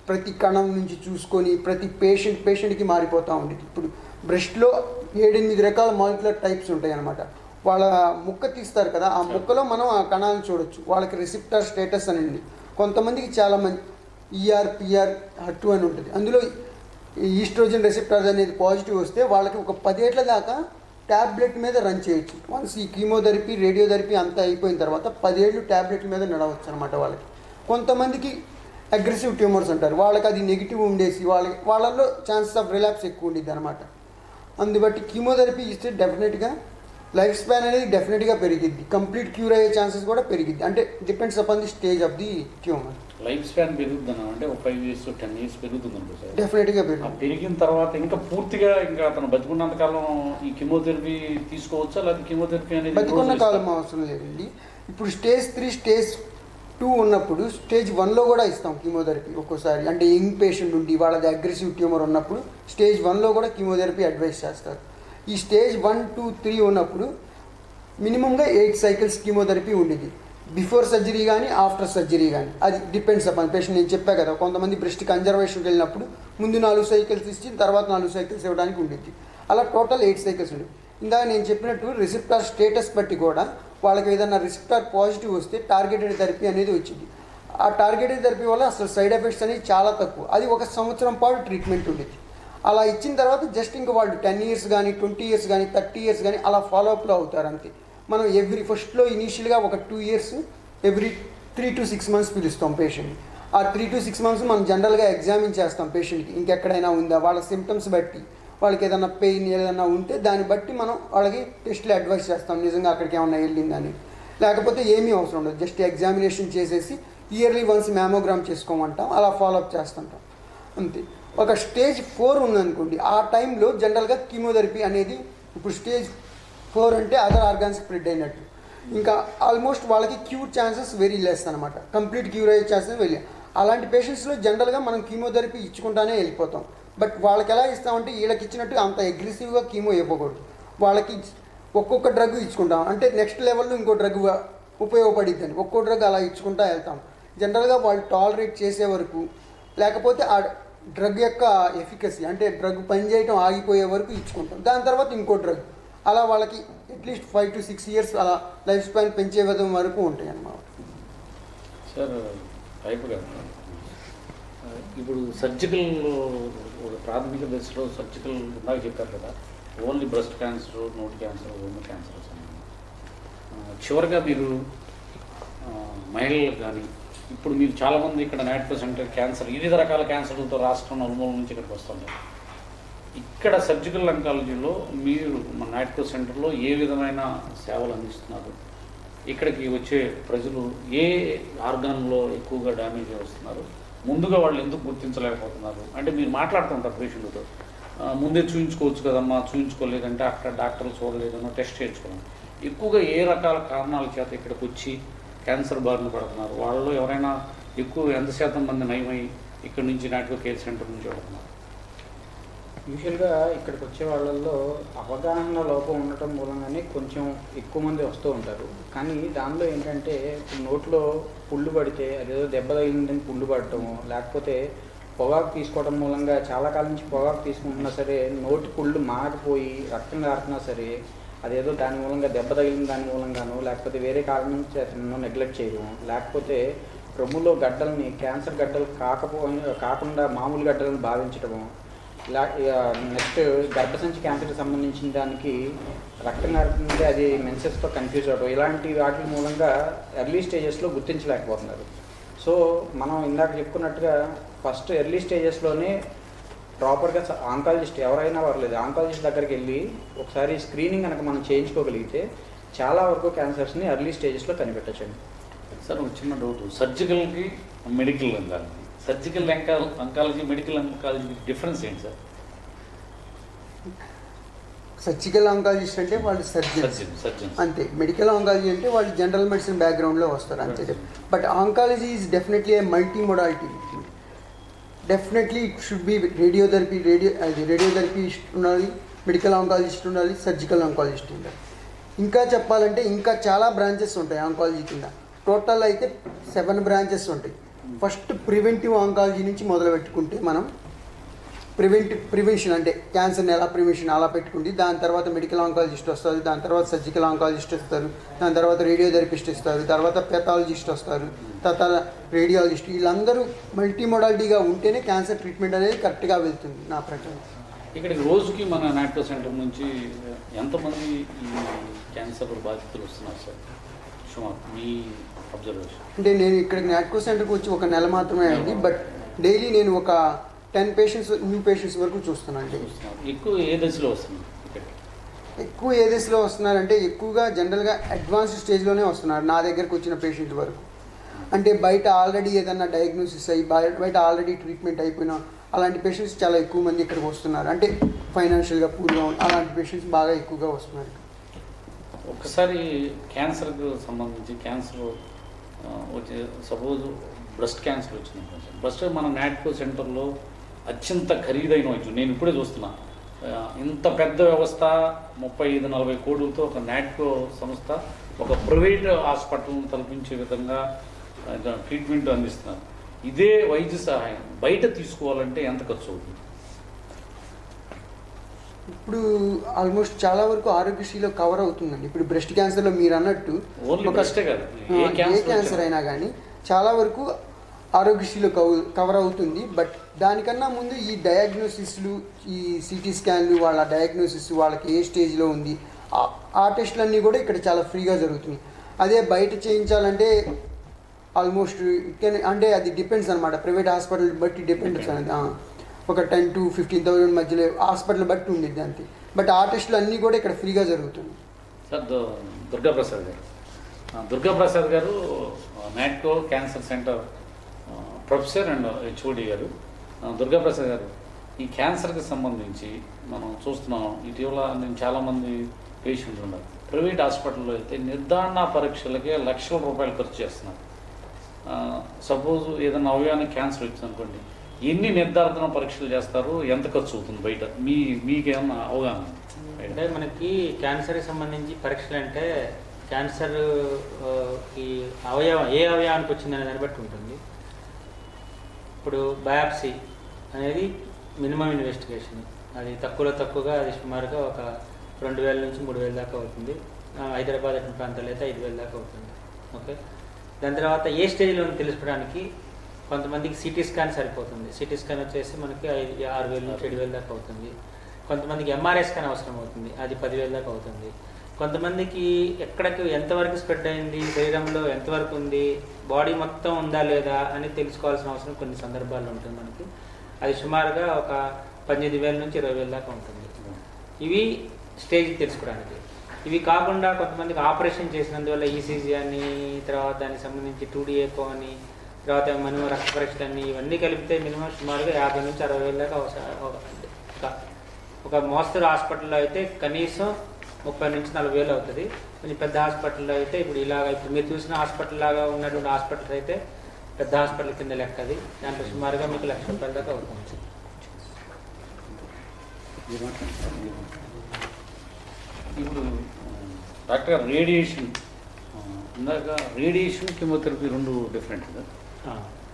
ప్రతి కణం నుంచి చూసుకొని ప్రతి పేషెంట్కి మారిపోతూ ఉండేది. ఇప్పుడు బ్రెస్ట్లో 7-8 రకాల మాలిక్యులర్ టైప్స్ ఉంటాయి అన్నమాట. వాళ్ళ ముక్క తీస్తారు కదా, ఆ ముక్కలో మనం ఆ కణాలను చూడొచ్చు. వాళ్ళకి రిసెప్టర్ స్టేటస్ అని ఉంది. కొంతమందికి చాలా మంది ER/PR HER2 అని ఉంటుంది. అందులో ఈస్ట్రోజన్ రిసెప్టర్స్ అనేది పాజిటివ్ వస్తే వాళ్ళకి ఒక 10 ఏళ్ల దాకా ట్యాబ్లెట్ మీద రన్ చేయొచ్చు. వన్స్ ఈ కీమోథెరపీ రేడియోథెరపీ అంతా అయిపోయిన తర్వాత 10 ఏళ్ళు ట్యాబ్లెట్ మీద నడవచ్చు అనమాట వాళ్ళకి. కొంతమందికి అగ్రెసివ్ ట్యూమర్స్ అంటారు, వాళ్ళకి అది నెగిటివ్ ఉండేసి వాళ్ళల్లో ఛాన్సెస్ ఆఫ్ రిలాప్స్ ఎక్కువ ఉండేది అనమాట. అందుబట్టి కీమోథెరపీ ఇస్తే డెఫినెట్గా లైఫ్ స్పాన్ అనేది డెఫినెట్గా పెరిగిద్ది, కంప్లీట్ క్యూర్ అయ్యే ఛాన్సెస్ కూడా పెరిగిద్ది. అంటే depends upon the stage of the tumour. Life span పెరుగుతుంది అంటే ఒక 5 years 10 years పెరుగుతుంది సార్? డెఫినెట్గా పెరిగిన తర్వాత ఇంకా పూర్తిగా ఇంకా అతను బతుకున్నంత కాలం ఈ కీమోథెరపీ తీసుకోవచ్చా, లేకపోతే కీమోథెరపీ అనేది బతుకున్న కాలం అవసరం లేదండి. ఇప్పుడు స్టేజ్ 3, స్టేజ్ 2 ఉన్నప్పుడు స్టేజ్ 1లో కూడా ఇస్తాం కీమోథెరపీ ఒక్కోసారి. అంటే యంగ్ పేషెంట్ ఉండి వాళ్ళది అగ్రెసివ్ ట్యూమర్ ఉన్నప్పుడు స్టేజ్ 1లో కూడా కీమోథెరపీ అడ్వైస్ చేస్తారు. ఈ స్టేజ్ 1, 2, 3 ఉన్నప్పుడు మినిమంగా 8 cycles కీమోథెరపీ ఉండేది, బిఫోర్ సర్జరీ కానీ ఆఫ్టర్ సర్జరీ కానీ. అది డిపెండ్స్ అపాన్ పేషెంట్. నేను చెప్పా కదా, కొంతమంది బ్రెస్ట్ కన్జర్వేషన్కి వెళ్ళినప్పుడు ముందు 4 cycles ఇచ్చి తర్వాత 4 cycles ఇవ్వడానికి ఉండేది. అలా టోటల్ 8 cycles ఉండేది. ఇందాక నేను చెప్పినట్టు రిసెప్టార్ స్టేటస్ బట్టి కూడా వాళ్ళకి ఏదైనా రిసెప్టార్ పాజిటివ్ వస్తే టార్గెటెడ్ థెరపీ అనేది వచ్చింది. ఆ టార్గెటెడ్ థెరపీ వల్ల అసలు సైడ్ ఎఫెక్ట్స్ అనేవి చాలా తక్కువ. అది 1 సంవత్సరం పాటు ట్రీట్మెంట్ ఉండేది. అలా ఇచ్చిన తర్వాత జస్ట్ ఇంకా వాళ్ళు 10 years కానీ 20 years కానీ 30 years కానీ అలా ఫాలోఅప్లో అవుతారు అంతే. మనం ఫస్ట్లో ఇనీషియల్గా ఒక 2 years ఎవ్రీ 3 to 6 months పిలుస్తాం పేషెంట్ని. ఆ 3 to 6 months మనం జనరల్గా ఎగ్జామిన్ చేస్తాం పేషెంట్కి, ఇంకెక్కడైనా ఉందా, వాళ్ళ సిమ్టమ్స్ బట్టి వాళ్ళకి ఏదైనా పెయిన్ ఏదైనా ఉంటే దాన్ని బట్టి మనం వాళ్ళకి టెస్ట్లు అడ్వైస్ చేస్తాం, నిజంగా అక్కడికి ఏమన్నా వెళ్ళిందని. లేకపోతే ఏమీ అవసరం ఉండదు, జస్ట్ ఎగ్జామినేషన్ చేసేసి ఇయర్లీ వన్స్ మ్యామోగ్రామ్ చేసుకోమంటాం, అలా ఫాలోఅప్ చేస్తుంటాం అంతే. ఒక స్టేజ్ 4 ఉందనుకోండి, ఆ టైంలో జనరల్గా కీమోథెరపీ అనేది ఇప్పుడు స్టేజ్ 4 అంటే అదర్ ఆర్గాన్స్ స్ప్రెడ్ అయినట్టు. ఇంకా ఆల్మోస్ట్ వాళ్ళకి క్యూర్ ఛాన్సెస్ వెరీ లెస్ అనమాట, కంప్లీట్ క్యూర్ అయ్యే ఛాన్సెస్ వెరీ. అలాంటి పేషెంట్స్లో జనరల్గా మనం కీమోథెరపీ ఇచ్చుకుంటానే వెళ్ళిపోతాం. బట్ వాళ్ళకి ఎలా ఇస్తామంటే వీళ్ళకి ఇచ్చినట్టు అంత అగ్రెసివ్గా కీమో ఇవ్వకూడదు. వాళ్ళకి ఒక్కొక్క డ్రగ్ ఇచ్చుకుంటాం, అంటే నెక్స్ట్ లెవెల్లో ఇంకో డ్రగ్ ఉపయోగపడిద్దని ఒక్కో డ్రగ్ అలా ఇచ్చుకుంటా వెళ్తాం. జనరల్గా వాళ్ళు టాలరేట్ చేసే వరకు, లేకపోతే ఆ డ్రగ్ యొక్క ఎఫికసీ అంటే డ్రగ్ పనిచేయటం ఆగిపోయే వరకు ఇచ్చుకుంటాం. దాని తర్వాత ఇంకో డ్రగ్, అలా వాళ్ళకి అట్లీస్ట్ 5 to 6 years అలా లైఫ్ స్పాన్ పెంచే విధం వరకు ఉంటాయి అన్నమాట. సార్ ఇప్పుడు సర్జికల్ ప్రాథమిక దశలో సర్జికల్ ఇందాక చెప్పారు కదా, ఓన్లీ బ్రెస్ట్ క్యాన్సర్, నోటి క్యాన్సర్, ఓన్లీ క్యాన్సర్స్ అని. చివరిగా మీరు మహిళలకు కానీ, ఇప్పుడు మీరు చాలామంది ఇక్కడ నాట్కో సెంటర్ క్యాన్సర్, వివిధ రకాల క్యాన్సర్లతో రాష్ట్రం నలుమూల నుంచి ఇక్కడికి వస్తున్నారు. ఇక్కడ సర్జికల్ అంకాలజీలో మీరు మన నాట్కో సెంటర్లో ఏ విధమైన సేవలు అందిస్తున్నారు? ఇక్కడికి వచ్చే ప్రజలు ఏ ఆర్గాన్లో ఎక్కువగా డ్యామేజ్ వస్తున్నారు? ముందుగా వాళ్ళు ఎందుకు గుర్తించలేకపోతున్నారు? అంటే మీరు మాట్లాడుతుంటారు పేషెంట్తో, ముందే చూయించుకోవచ్చు కదమ్మా, చూయించుకోలేదంటే అక్కడ డాక్టర్లు చూడలేదనో టెస్ట్ చేయించుకోవాలి. ఎక్కువగా ఏ రకాల కారణాల చేత ఇక్కడికి వచ్చి క్యాన్సర్ బారిన పడుతున్నారు? వాళ్ళలో ఎవరైనా ఎక్కువ ఎంత శాతం మంది నయమై ఇక్కడ నుంచి నాట్కో కేర్ సెంటర్ నుంచి పడుతున్నారు? యూజువల్గా ఇక్కడికి వచ్చే వాళ్ళల్లో అవగాహన లోపం ఉండటం మూలంగానే కొంచెం ఎక్కువ మంది వస్తూ ఉంటారు. కానీ దానిలో ఏంటంటే నోట్లో పుళ్ళు పడితే అదేదో దెబ్బ తగిలిందని పుళ్ళు పడటము, లేకపోతే పొగాకు తీసుకోవడం మూలంగా చాలా కాలం నుంచి పొగాకు తీసుకుంటున్నా సరే నోటి పుళ్ళు మాగిపోయి రక్తం కారుతున్నా సరే అదేదో దాని మూలంగా దెబ్బ తగిలిన దాని మూలంగాను, లేకపోతే వేరే కారణం నుంచి అతను నెగ్లెక్ట్ చేయడం, లేకపోతే రొమ్ములో గడ్డల్ని క్యాన్సర్ గడ్డలు కాకుండా మామూలు గడ్డలను భావించడము, నెక్స్ట్ గర్భసంచి క్యాన్సర్కి సంబంధించిన దానికి రక్తం కారుతుంటే అది మెన్సెస్తో కన్ఫ్యూజ్ అవ్వడం, ఇలాంటి వాటి మూలంగా ఎర్లీ స్టేజెస్లో గుర్తించలేకపోతున్నారు. సో మనం ఇందాక చెప్పుకున్నట్టుగా ఫస్ట్ ఎర్లీ స్టేజెస్లోనే ప్రాపర్గా ఆంకాలజిస్ట్ ఎవరైనా పర్లేదు ఆంకాలజిస్ట్ దగ్గరికి వెళ్ళి ఒకసారి స్క్రీనింగ్ కనుక మనం చేయించుకోగలిగితే చాలా వరకు క్యాన్సర్స్ని ఎర్లీ స్టేజెస్లో కనిపెట్టచ్చండి. సార్ ఒక చిన్న డౌట్, సర్జికల్కి medical oncology, surgical oncology medical oncology difference ఏంటి సార్? సర్జికల్ ఆంకాలజిస్ట్ అంటే వాళ్ళు సర్జన్ అంతే, మెడికల్ ఆంకాలజీ అంటే వాళ్ళు జనరల్ మెడిసిన్ బ్యాక్గ్రౌండ్లో వస్తారు అంతే. But oncology is definitely a multi modality. Definitely it should be radiotherapist ఉండాలి, మెడికల్ ఆంకాలజిస్ట్ ఉండాలి, సర్జికల్ ఆంకాలజిస్ట్ ఉండాలి. ఇంకా చెప్పాలంటే ఇంకా చాలా బ్రాంచెస్ ఉంటాయి ఆంకాలజీ కింద. టోటల్ అయితే 7 బ్రాంచెస్ ఉంటాయి. ఫస్ట్ ప్రివెంటివ్ ఆంకాలజీ నుంచి మొదలు పెట్టుకుంటే మనం ప్రివెన్షన్ అంటే క్యాన్సర్ని ఎలా ప్రివెన్షన్ అలా పెట్టుకుంటే, దాని తర్వాత మెడికల్ ఆంకాలజిస్ట్ వస్తారు, దాని తర్వాత సర్జికల్ ఆంకాలజిస్ట్ వస్తారు, దాని తర్వాత రేడియోథెరపిస్ట్ ఇస్తారు, తర్వాత పెథాలజిస్ట్ వస్తారు, తర్వాత రేడియాలజిస్ట్. వీళ్ళందరూ మల్టీ మోడాలిటీగా ఉంటేనే క్యాన్సర్ ట్రీట్మెంట్ అనేది కరెక్ట్గా వెళ్తుంది నా ప్రకారం. ఇక్కడికి రోజుకి మన నాట్కో సెంటర్ నుంచి ఎంతమంది ఈ క్యాన్సర్ బాధితులు వస్తున్నారు సార్ సుమారు మీ అబ్జర్వేషన్? అంటే నేను ఇక్కడికి నాట్కో సెంటర్కి వచ్చి ఒక నెల మాత్రమే అయింది, బట్ డైలీ నేను ఒక 10 పేషెంట్స్ న్యూ పేషెంట్స్ వరకు చూస్తున్నాను. ఎక్కువ ఏ దశలో వస్తున్నారు? ఎక్కువ ఏ దశలో వస్తున్నారంటే ఎక్కువగా జనరల్గా అడ్వాన్స్డ్ స్టేజ్లోనే వస్తున్నారు నా దగ్గరకు వచ్చిన పేషెంట్ వరకు. అంటే బయట ఆల్రెడీ ఏదన్నా డయాగ్నోసిస్ అయ్యి బయట ఆల్రెడీ ట్రీట్మెంట్ అయిపోయినా అలాంటి పేషెంట్స్ చాలా ఎక్కువ మంది ఇక్కడికి వస్తున్నారు. అంటే ఫైనాన్షియల్గా పూర్గా అలాంటి పేషెంట్స్ బాగా ఎక్కువగా వస్తున్నారు. ఒకసారి క్యాన్సర్కు సంబంధించి క్యాన్సర్ వచ్చే సపోజ్ బ్రెస్ట్ క్యాన్సర్ వచ్చింది, బ్రెస్ట్ మన నాట్కో సెంటర్లో అత్యంత ఖరీదైన వైద్యం నేను ఇప్పుడే చూస్తున్నా. ఇంత పెద్ద వ్యవస్థ 35-40 కోట్లతో ఒక నాట్కో సంస్థ ఒక ప్రైవేట్ హాస్పిటల్ను తలపించే విధంగా ట్రీట్మెంట్ అందిస్తున్నారు. ఇదే వైద్య సహాయం బయట తీసుకోవాలంటే ఎంత ఖర్చు అవుతుంది? ఇప్పుడు ఆల్మోస్ట్ చాలా వరకు ఆరోగ్యశ్రీలో కవర్ అవుతుందండి. ఇప్పుడు బ్రెస్ట్ క్యాన్సర్లో మీరు అన్నట్టు ఏ క్యాన్సర్ అయినా కానీ చాలా వరకు ఆరోగ్యశ్రీలో కవర్ అవుతుంది. బట్ దానికన్నా ముందు ఈ డయాగ్నోసిస్లు, ఈ సిటీ స్కాన్లు, వాళ్ళ డయాగ్నోసిస్ వాళ్ళకి ఏ స్టేజ్లో ఉంది ఆ టెస్టులన్నీ కూడా ఇక్కడ చాలా ఫ్రీగా జరుగుతున్నాయి. అదే బయట చేయించాలంటే ఆల్మోస్ట్ అంటే అది డిపెండ్స్ అనమాట, ప్రైవేట్ హాస్పిటల్ బట్టి డిపెండ్స్ అనేది. ఒక 10,000 to 15,000 మధ్యలో హాస్పిటల్ బట్టి ఉండిద్ది అంతే. బట్ ఆ టెస్టులు అన్నీ కూడా ఇక్కడ ఫ్రీగా జరుగుతుంది. సార్ దుర్గాప్రసాద్ గారు Natco cancer centre professor and HOD గారు. దుర్గాప్రసాద్ గారు, ఈ క్యాన్సర్కి సంబంధించి మనం చూస్తున్నాం ఇటీవల నేను చాలామంది పేషెంట్లు ఉన్నారు. ప్రైవేట్ హాస్పిటల్లో అయితే నిర్ధారణ పరీక్షలకే లక్షల రూపాయలు ఖర్చు చేస్తున్నారు. సపోజ్ ఏదైనా అవయవానికి క్యాన్సర్ వచ్చింది అనుకోండి, ఎన్ని నిర్ధారణ పరీక్షలు చేస్తారు, ఎంత ఖర్చు అవుతుంది బయట? మీకేమన్నా అవగాహన? అంటే మనకి క్యాన్సర్కి సంబంధించి పరీక్షలు అంటే క్యాన్సర్ ఈ అవయవం ఏ అవయవానికి వచ్చిందనే దాన్ని బట్టి ఉంటుంది. ఇప్పుడు బయాప్సీ అనేది మినిమం ఇన్వెస్టిగేషన్, అది తక్కువగా అది సుమారుగా ఒక 2,000 నుంచి 3,000 దాకా అవుతుంది. హైదరాబాద్ అటువంటి ప్రాంతాల్లో అయితే 5,000 దాకా అవుతుంది. ఓకే, దాని తర్వాత ఏ స్టేజ్లో తెలుసుకోవడానికి కొంతమందికి సిటీ స్కాన్ సరిపోతుంది. సిటీ స్కాన్ వచ్చేసి మనకి 6,000 నుంచి 7,000 దాకా అవుతుంది. కొంతమందికి ఎంఆర్ఐ స్కాన్ అవసరం అవుతుంది, అది 10,000 దాకా అవుతుంది. కొంతమందికి ఎక్కడికి ఎంతవరకు స్ప్రెడ్ అయింది, శరీరంలో ఎంతవరకు ఉంది, బాడీ మొత్తం ఉందా లేదా అని తెలుసుకోవాల్సిన అవసరం కొన్ని సందర్భాల్లో ఉంటుంది మనకి. అది సుమారుగా ఒక 18,000 నుంచి 20,000 దాకా ఉంటుంది. ఇవి స్టేజ్ తెలుసుకోవడానికి. ఇవి కాకుండా కొంతమందికి ఆపరేషన్ చేసినందువల్ల ఈసీజీ అని, తర్వాత దానికి సంబంధించి 2D ఎకో అని, తర్వాత మినిమం రక్త పరీక్షలు అని, ఇవన్నీ కలిపితే మినిమం సుమారుగా 50,000 నుంచి 60,000 దాకా అవసరం. ఒక మోస్తరు హాస్పిటల్లో అయితే కనీసం 30,000 నుంచి 40,000 అవుతుంది. కొంచెం పెద్ద హాస్పిటల్లో అయితే ఇప్పుడు మీరు చూసిన హాస్పిటల్ లాగా ఉన్నటువంటి హాస్పిటల్స్ అయితే పెద్ద హాస్పిటల్ కింద లెక్కది. దాంట్లో సుమారుగా మీకు ₹1,00,000 దాకా అవుతుంది. ఇప్పుడు డాక్టర్ గారు రేడియేషన్, ఇందాక రేడియేషన్ కెమోథెరపీ 2 డిఫరెంట్ కదా.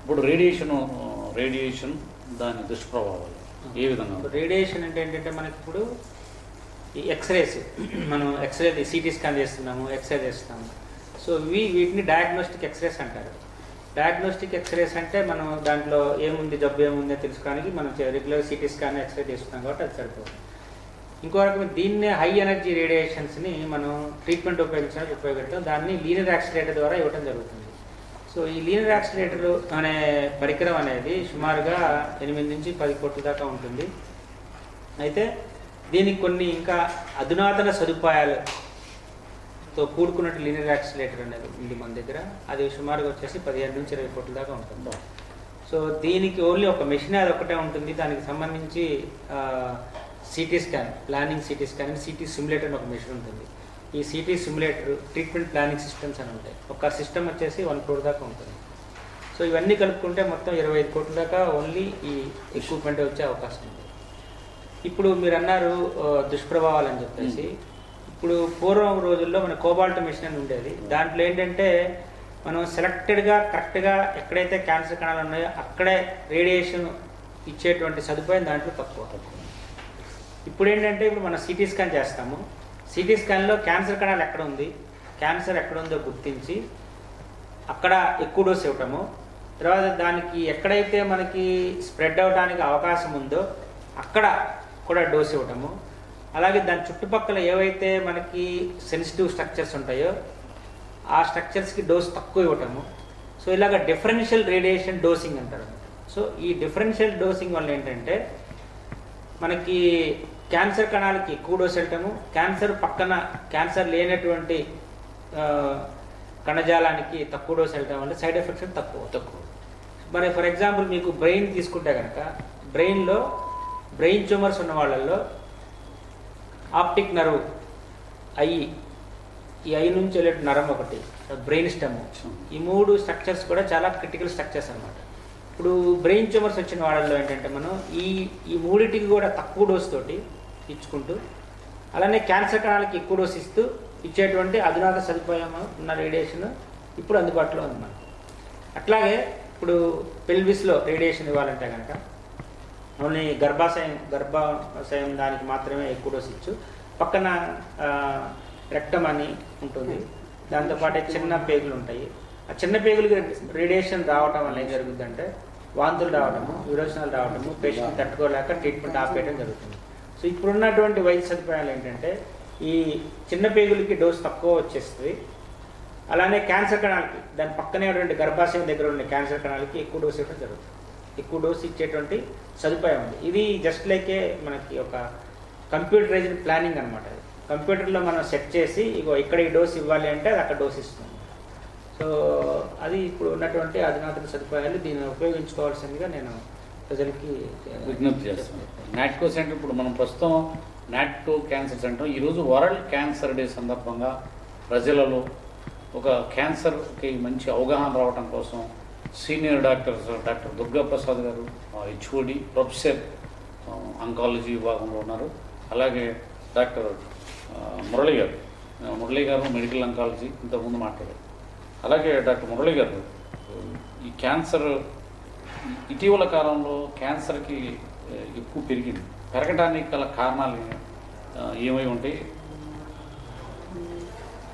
ఇప్పుడు రేడియేషన్ దాని దుష్ప్రభావాలు ఏ విధంగా? రేడియేషన్ అంటే ఏంటంటే మనకి ఇప్పుడు ఈ ఎక్స్రేస్, మనం ఎక్స్రే సిటీ స్కాన్ చేస్తున్నాము, ఎక్స్రే చేస్తున్నాము. సో వీటిని డయాగ్నోస్టిక్ ఎక్స్రేస్ అంటారు. డయాగ్నోస్టిక్ ఎక్స్రేస్ అంటే మనం దాంట్లో ఏముంది, జబ్బు ఏముంది తెలుసుకోవడానికి మనం రెగ్యులర్ సిటీ స్కాన్ ఎక్స్రే చేస్తున్నాం కాబట్టి అది సరిపోతుంది. ఇంకో రకమైన దీన్నే హై ఎనర్జీ రేడియేషన్స్ని మనం ట్రీట్మెంట్ ఉపయోగించడానికి ఉపయోగిస్తాం. దాన్ని లీనియర్ యాక్సిలరేటర్ ద్వారా ఇవ్వడం జరుగుతుంది. సో ఈ లీనియర్ యాక్సిలరేటర్ అనే పరికరం అనేది సుమారుగా 8 నుంచి 10 కోట్ల దాకా ఉంటుంది. అయితే దీనికి కొన్ని ఇంకా అధునాతన సదుపాయాలతో కూడుకున్నట్టు లీనియర్ యాక్సిలరేటర్ అనేది ఉంది మన దగ్గర. అది సుమారుగా వచ్చేసి 15 నుంచి 20 కోట్ల దాకా ఉంటుంది. సో దీనికి ఓన్లీ ఒక మెషిన్ అది ఒకటే ఉంటుంది. దానికి సంబంధించి CT scan, planning CT scan అని సిటీ సిమ్యులేటర్ అని ఒక మెషిన్ ఉంటుంది. ఈ city simulator treatment planning systems అని ఉంటాయి. ఒక సిస్టమ్ వచ్చేసి 1 crore దాకా ఉంటుంది. సో ఇవన్నీ కలుపుకుంటే మొత్తం 25 కోట్ల దాకా ఓన్లీ ఈ ఎక్విప్మెంట్ వచ్చే అవకాశం ఉంది. ఇప్పుడు మీరు అన్నారు దుష్ప్రభావాలు అని చెప్పేసి. ఇప్పుడు పూర్వం రోజుల్లో మన కోబాల్ట్ మెషిన్ అని ఉండేది. దాంట్లో ఏంటంటే మనం సెలెక్టెడ్గా కరెక్ట్గా ఎక్కడైతే క్యాన్సర్ కణాలు ఉన్నాయో అక్కడే రేడియేషన్ ఇచ్చేటువంటి సదుపాయం దాంట్లో తక్కువ. ఇప్పుడు ఏంటంటే ఇప్పుడు మనం సిటీ స్కాన్ చేస్తాము. సిటీ స్కాన్లో క్యాన్సర్ కణాలు ఎక్కడ ఉంది, క్యాన్సర్ ఎక్కడ ఉందో గుర్తించి అక్కడ ఎక్కువ డోస్ ఇవ్వటము, తర్వాత దానికి ఎక్కడైతే మనకి స్ప్రెడ్ అవడానికి అవకాశం ఉందో అక్కడ కూడా డోస్ ఇవ్వటము, అలాగే దాని చుట్టుపక్కల ఏవైతే మనకి సెన్సిటివ్ స్ట్రక్చర్స్ ఉంటాయో ఆ స్ట్రక్చర్స్కి డోస్ తక్కువ ఇవ్వటము. సో ఇలాగ డిఫరెన్షియల్ రేడియేషన్ డోసింగ్ అంటారు. సో ఈ డిఫరెన్షియల్ డోసింగ్ వల్ల ఏంటంటే మనకి క్యాన్సర్ కణాలకి ఎక్కువ డోస్ వెళ్ళటము, క్యాన్సర్ లేనటువంటి కణజాలానికి తక్కువ డోస్ వెళ్ళటం వల్ల సైడ్ ఎఫెక్ట్స్ తక్కువ. మరి ఫర్ ఎగ్జాంపుల్ మీకు బ్రెయిన్ తీసుకుంటే కనుక బ్రెయిన్ ట్యూమర్స్ ఉన్న వాళ్ళల్లో ఆప్టిక్ నర్వ్ ఈ ఐ నుంచి వెళ్ళే నరం ఒకటి, బ్రెయిన్ స్టెమ్, ఈ 3 స్ట్రక్చర్స్ కూడా చాలా క్రిటికల్ స్ట్రక్చర్స్ అన్నమాట. ఇప్పుడు బ్రెయిన్ ట్యూమర్స్ వచ్చిన వాళ్ళల్లో ఏంటంటే మనం ఈ 3టికి కూడా తక్కువ డోస్ తోటి ఇచ్చుకుంటూ, అలానే క్యాన్సర్ కణాలకి ఎక్కువ డోస్ ఇస్తూ ఇచ్చేటువంటి అధునాతన సదుపాయం ఉన్న రేడియేషన్ ఇప్పుడు అందుబాటులో ఉంది మనకు. అట్లాగే ఇప్పుడు పెల్విస్లో రేడియేషన్ ఇవ్వాలంటే కనుక ఓన్లీ గర్భాశయం దానికి మాత్రమే ఎక్కువ డోస్ ఇచ్చు. పక్కన రెక్టమ్ అని ఉంటుంది, దాంతోపాటు చిన్న పేగులు ఉంటాయి. ఆ చిన్న పేగులకి రేడియేషన్ రావటం వల్ల ఏం జరుగుతుందంటే వాంతులు రావడము, విరోచనాలు రావడము, పేషెంట్ తట్టుకోలేక ట్రీట్మెంట్ ఆపేయడం జరుగుతుంది. సో ఇప్పుడున్నటువంటి వైద్య సదుపాయాలు ఏంటంటే ఈ చిన్న పేగులకి డోస్ తక్కువ వచ్చేస్తుంది, అలానే క్యాన్సర్ కణాలకి దాని పక్కనే ఉన్నటువంటి గర్భాశయం దగ్గర ఉన్న క్యాన్సర్ కణాలకి ఎక్కువ డోస్ ఇవ్వడం జరుగుతుంది. ఎక్కువ డోస్ ఇచ్చేటువంటి సదుపాయం ఉంది. ఇది జస్ట్ లైకే మనకి ఒక కంప్యూటరైజ్డ్ ప్లానింగ్ అనమాట. కంప్యూటర్లో మనం సెట్ చేసి ఇక్కడ ఈ డోస్ ఇవ్వాలి అంటే అది అక్కడ డోస్ ఇస్తుంది. సో అది ఇప్పుడు ఉన్నటువంటి అధునాతన సదుపాయాలు, దీన్ని ఉపయోగించుకోవాల్సిందిగా నేను ప్రజలకి విజ్ఞప్తి చేస్తున్నాను. నాట్కో సెంటర్ ఇప్పుడు మనం ప్రస్తుతం నాట్కో క్యాన్సర్ సెంటర్ ఈరోజు వరల్డ్ క్యాన్సర్ డే సందర్భంగా ప్రజలలో ఒక క్యాన్సర్కి మంచి అవగాహన రావడం కోసం సీనియర్ డాక్టర్ దుర్గా ప్రసాద్ గారు హెచ్ఓడి ప్రొఫెసర్ ఆంకాలజీ విభాగంలో ఉన్నారు. అలాగే డాక్టర్ మురళి గారు మురళీ గారు మెడికల్ అంకాలజీ ఇంతకుముందు మాట్లాడారు. అలాగే డాక్టర్ మురళీ గారు, ఈ క్యాన్సర్ ఇటీవల కాలంలో క్యాన్సర్కి ఎక్కువ పెరగడానికి గల కారణాలు ఏమై ఉంటాయి?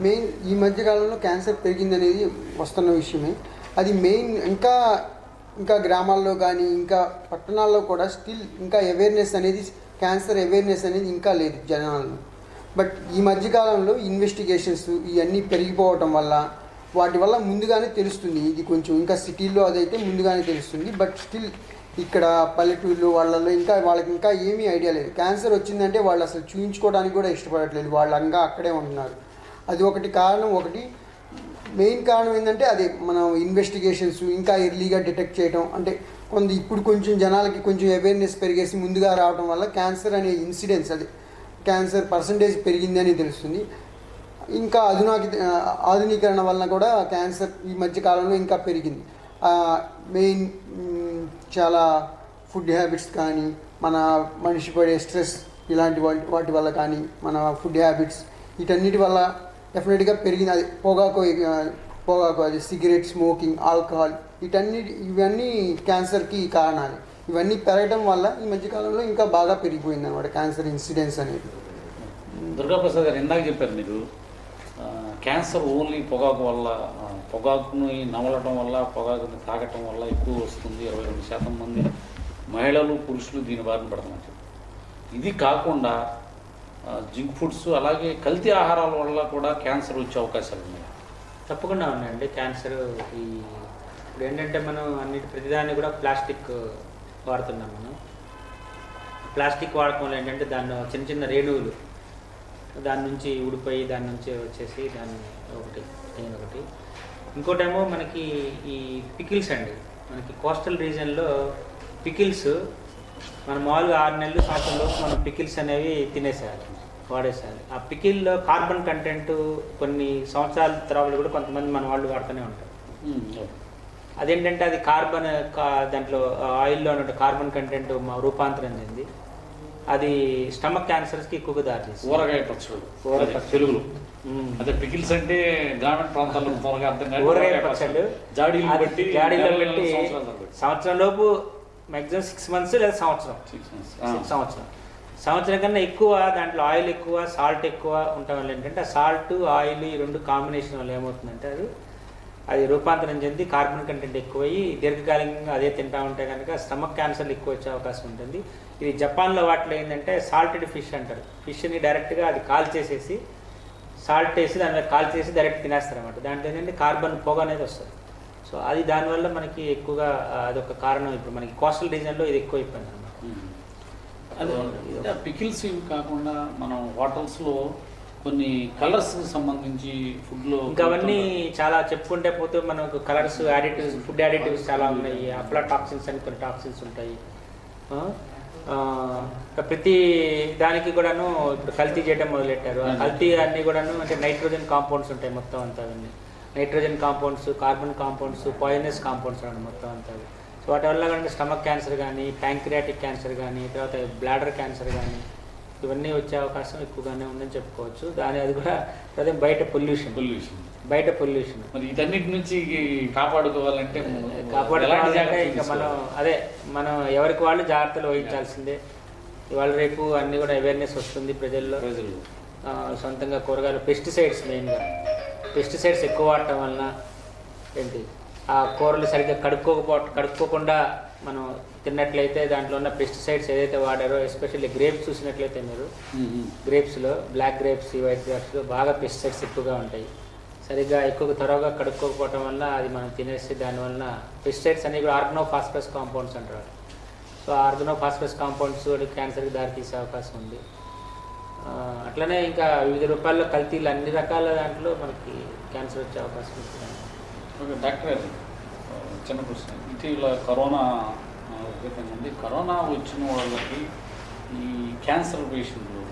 మెయిన్ ఈ మధ్యకాలంలో క్యాన్సర్ పెరిగిందనేది వస్తున్న విషయమే. అది మెయిన్ ఇంకా గ్రామాల్లో కానీ ఇంకా పట్టణాల్లో కూడా స్టిల్ ఇంకా అవేర్నెస్ అనేది, క్యాన్సర్ అవేర్నెస్ అనేది ఇంకా లేదు జనాల్లో. బట్ ఈ మధ్యకాలంలో ఇన్వెస్టిగేషన్స్ ఇవన్నీ పెరిగిపోవటం వల్ల వాటి వల్ల ముందుగానే తెలుస్తుంది. ఇది కొంచెం ఇంకా సిటీల్లో అదైతే ముందుగానే తెలుస్తుంది. బట్ స్టిల్ ఇక్కడ పల్లెటూళ్ళు వాళ్ళలో వాళ్ళకి ఇంకా ఏమీ ఐడియా లేదు. క్యాన్సర్ వచ్చిందంటే వాళ్ళు అసలు చూయించుకోవడానికి కూడా ఇష్టపడట్లేదు, వాళ్ళు ఇంకా అక్కడే ఉంటున్నారు. అది ఒకటి కారణం. మెయిన్ కారణం ఏంటంటే అదే మనం ఇన్వెస్టిగేషన్స్ ఇంకా ఎర్లీగా డిటెక్ట్ చేయడం, అంటే ఇప్పుడు కొంచెం జనాలకి కొంచెం అవేర్నెస్ పెరిగేసి ముందుగా రావడం వల్ల క్యాన్సర్ అనే ఇన్సిడెన్స్, అది క్యాన్సర్ పర్సంటేజ్ పెరిగిందని తెలుస్తుంది. ఇంకా ఆధునీకరణ వలన కూడా క్యాన్సర్ ఈ మధ్యకాలంలో ఇంకా పెరిగింది. మెయిన్ చాలా ఫుడ్ హ్యాబిట్స్ కానీ, మన మనిషి పడే స్ట్రెస్ ఇలాంటి వాటి వల్ల కానీ, మన ఫుడ్ హ్యాబిట్స్ వీటన్నిటి వల్ల డెఫినెట్గా పెరిగింది. అది పొగాకు అది సిగరెట్, స్మోకింగ్, ఆల్కహాల్ ఇవన్నీ క్యాన్సర్కి కారణాలు. ఇవన్నీ పెరగడం వల్ల ఈ మధ్యకాలంలో ఇంకా బాగా పెరిగిపోయింది అనమాట క్యాన్సర్ ఇన్సిడెన్స్ అనేది. దుర్గాప్రసాద్ గారు, ఇందాక చెప్పారు మీరు క్యాన్సర్ ఓన్లీ పొగాకు వల్ల, పొగాకుని నమలటం వల్ల, పొగాకుని తాగటం వల్ల ఎక్కువ వస్తుంది. 22% మంది మహిళలు, పురుషులు దీని బారిన పడుతున్నారు. ఇది కాకుండా జంక్ ఫుడ్స్ అలాగే కల్తీ ఆహారాల వల్ల కూడా క్యాన్సర్ వచ్చే అవకాశాలు ఉన్నాయి. తప్పకుండా ఉన్నాయండి. క్యాన్సర్ ఇప్పుడు ఏంటంటే మనం ప్రతిదాన్ని కూడా ప్లాస్టిక్ వాడుతున్నాం. మనం ప్లాస్టిక్ వాడకం వల్ల ఏంటంటే దాన్ని చిన్న చిన్న రేణువులు దాని నుంచి ఊడిపోయి దాని నుంచి వచ్చేసి దాన్ని ఒకటి ఇంకోటేమో మనకి ఈ పికిల్స్ అండి. మనకి కోస్టల్ రీజియన్లో పికిల్స్ మనం మామూలుగా 6 నెలలు సంవత్సరంలోపు మనం పికిల్స్ అనేవి తినేసేయాలి, వాడేసేయాలి. ఆ పికిల్లో కార్బన్ కంటెంట్ కొన్ని సంవత్సరాల తర్వాత కూడా కొంతమంది మన వాళ్ళు వాడుతూనే ఉంటారు. అదేంటంటే అది దాంట్లో ఆయిల్లో ఉన్న కార్బన్ కంటెంట్ రూపాంతరం చెంది అది స్టమక్ క్యాన్సర్స్కి ఎక్కువగా దారితీస్తుంది. ఊరగాయ పచ్చళ్ళు తెలుగులో అదే పికిల్స్ అంటే గ్రామీణ ప్రాంతాల్లో త్వరగా అర్థం కాదు. ఊరగాయ పచ్చళ్ళు జాడీలో పెట్టి సంవత్సరం లోపు మ్యాక్సిమం 6 months లేదా సంవత్సరం కన్నా ఎక్కువ దాంట్లో ఆయిల్ ఎక్కువ, సాల్ట్ ఎక్కువ ఉండటం వల్ల ఏంటంటే ఆ సాల్ట్, ఆయిల్ ఈ రెండు కాంబినేషన్ వల్ల ఏమవుతుందంటే అది రూపాంతరం చెంది కార్బన్ కంటెంట్ ఎక్కువయ్యి దీర్ఘకాలికంగా అదే తింటా ఉంటే కనుక స్టమక్ క్యాన్సర్లు ఎక్కువ వచ్చే అవకాశం ఉంటుంది. ఇది జపాన్లో వాటిలో ఏంటంటే సాల్టెడ్ ఫిష్ అంటారు. ఫిష్ని డైరెక్ట్గా అది కాల్చేసేసి సాల్ట్ వేసి దాని మీద కాల్చేసి డైరెక్ట్ తినేస్తారు అనమాట. దాంట్లో ఏంటంటే కార్బన్ పొగ అనేది వస్తుంది. సో అది దానివల్ల మనకి ఎక్కువగా అదొక కారణం. ఇప్పుడు మనకి కోస్టల్ రీజియన్లో ఇది ఎక్కువ అయిపోయింది అనమాట. అదే పికిల్స్ ఇవి కాకుండా మనం హోటల్స్లో కొన్ని కలర్స్కి సంబంధించి ఫుడ్లో ఇంకా అవన్నీ చాలా చెప్పుకుంటే పోతే మనకు కలర్స్, యాడిటివ్స్, ఫుడ్ యాడిటివ్స్ చాలా ఉన్నాయి. అఫ్లాటాక్సిన్స్ అని కొన్ని టాక్సిన్స్ ఉంటాయి. ప్రతి దానికి కూడాను ఇప్పుడు కల్తీ చేయడం మొదలెట్టారు. ఆ కల్తీ అన్నీ కూడాను అంటే నైట్రోజన్ కాంపౌండ్స్ ఉంటాయి మొత్తం అంతా. అవన్నీ nitrogen compounds, carbon compounds, poisonous compounds అండి మొత్తం అంతా. సో వాటి వల్ల కనుక స్టమక్ క్యాన్సర్ కానీ, ప్యాంక్రియాటిక్ క్యాన్సర్ కానీ, తర్వాత బ్లాడర్ క్యాన్సర్ కానీ ఇవన్నీ వచ్చే అవకాశం ఎక్కువగానే ఉందని చెప్పుకోవచ్చు. అది కూడా అదే బయట పొల్యూషన్ మరి వీటన్నిటి నుంచి కాపాడుకోవాలంటే ఇంకా మనం ఎవరికి వాళ్ళు జాగ్రత్తలు వహించాల్సిందే. ఇవాళ రేపు అన్నీ కూడా అవేర్నెస్ వస్తుంది ప్రజల్లో. సొంతంగా కూరగాయలు, పెస్టిసైడ్స్, మెయిన్గా పెస్టిసైడ్స్ ఎక్కువ వాడటం వలన ఆ కూరలు సరిగ్గా కడుక్కోకుండా మనం తిన్నట్లయితే దాంట్లో ఉన్న పెస్టిసైడ్స్ ఏదైతే వాడారో, ఎస్పెషల్లీ గ్రేప్స్ చూసినట్లయితే మీరు గ్రేప్స్లో బ్లాక్ గ్రేప్స్, వైట్ గ్రేప్స్లో బాగా పెస్టిసైడ్స్ ఎక్కువగా ఉంటాయి. సరిగ్గా త్వరగా కడుక్కోకపోవటం వల్ల అది మనం తినేసి దానివల్ల పెస్టిసైడ్స్ అన్నీ కూడా ఆర్గనోఫాస్ఫరస్ కాంపౌండ్స్ అంటారు. సో ఆర్గనోఫాస్ఫరస్ కాంపౌండ్స్ క్యాన్సర్కి దారితీసే అవకాశం ఉంది. అట్లనే ఇంకా వివిధ రూపాయల్లో కల్తీలు అన్ని రకాల దాంట్లో మనకి క్యాన్సర్ వచ్చే అవకాశం ఉంటుంది. ఓకే డాక్టర్ గారు, చిన్న ప్రశ్న. ఇటీవల కరోనా ఉంది. కరోనా వచ్చిన వాళ్ళకి ఈ క్యాన్సర్ పేషెంట్లు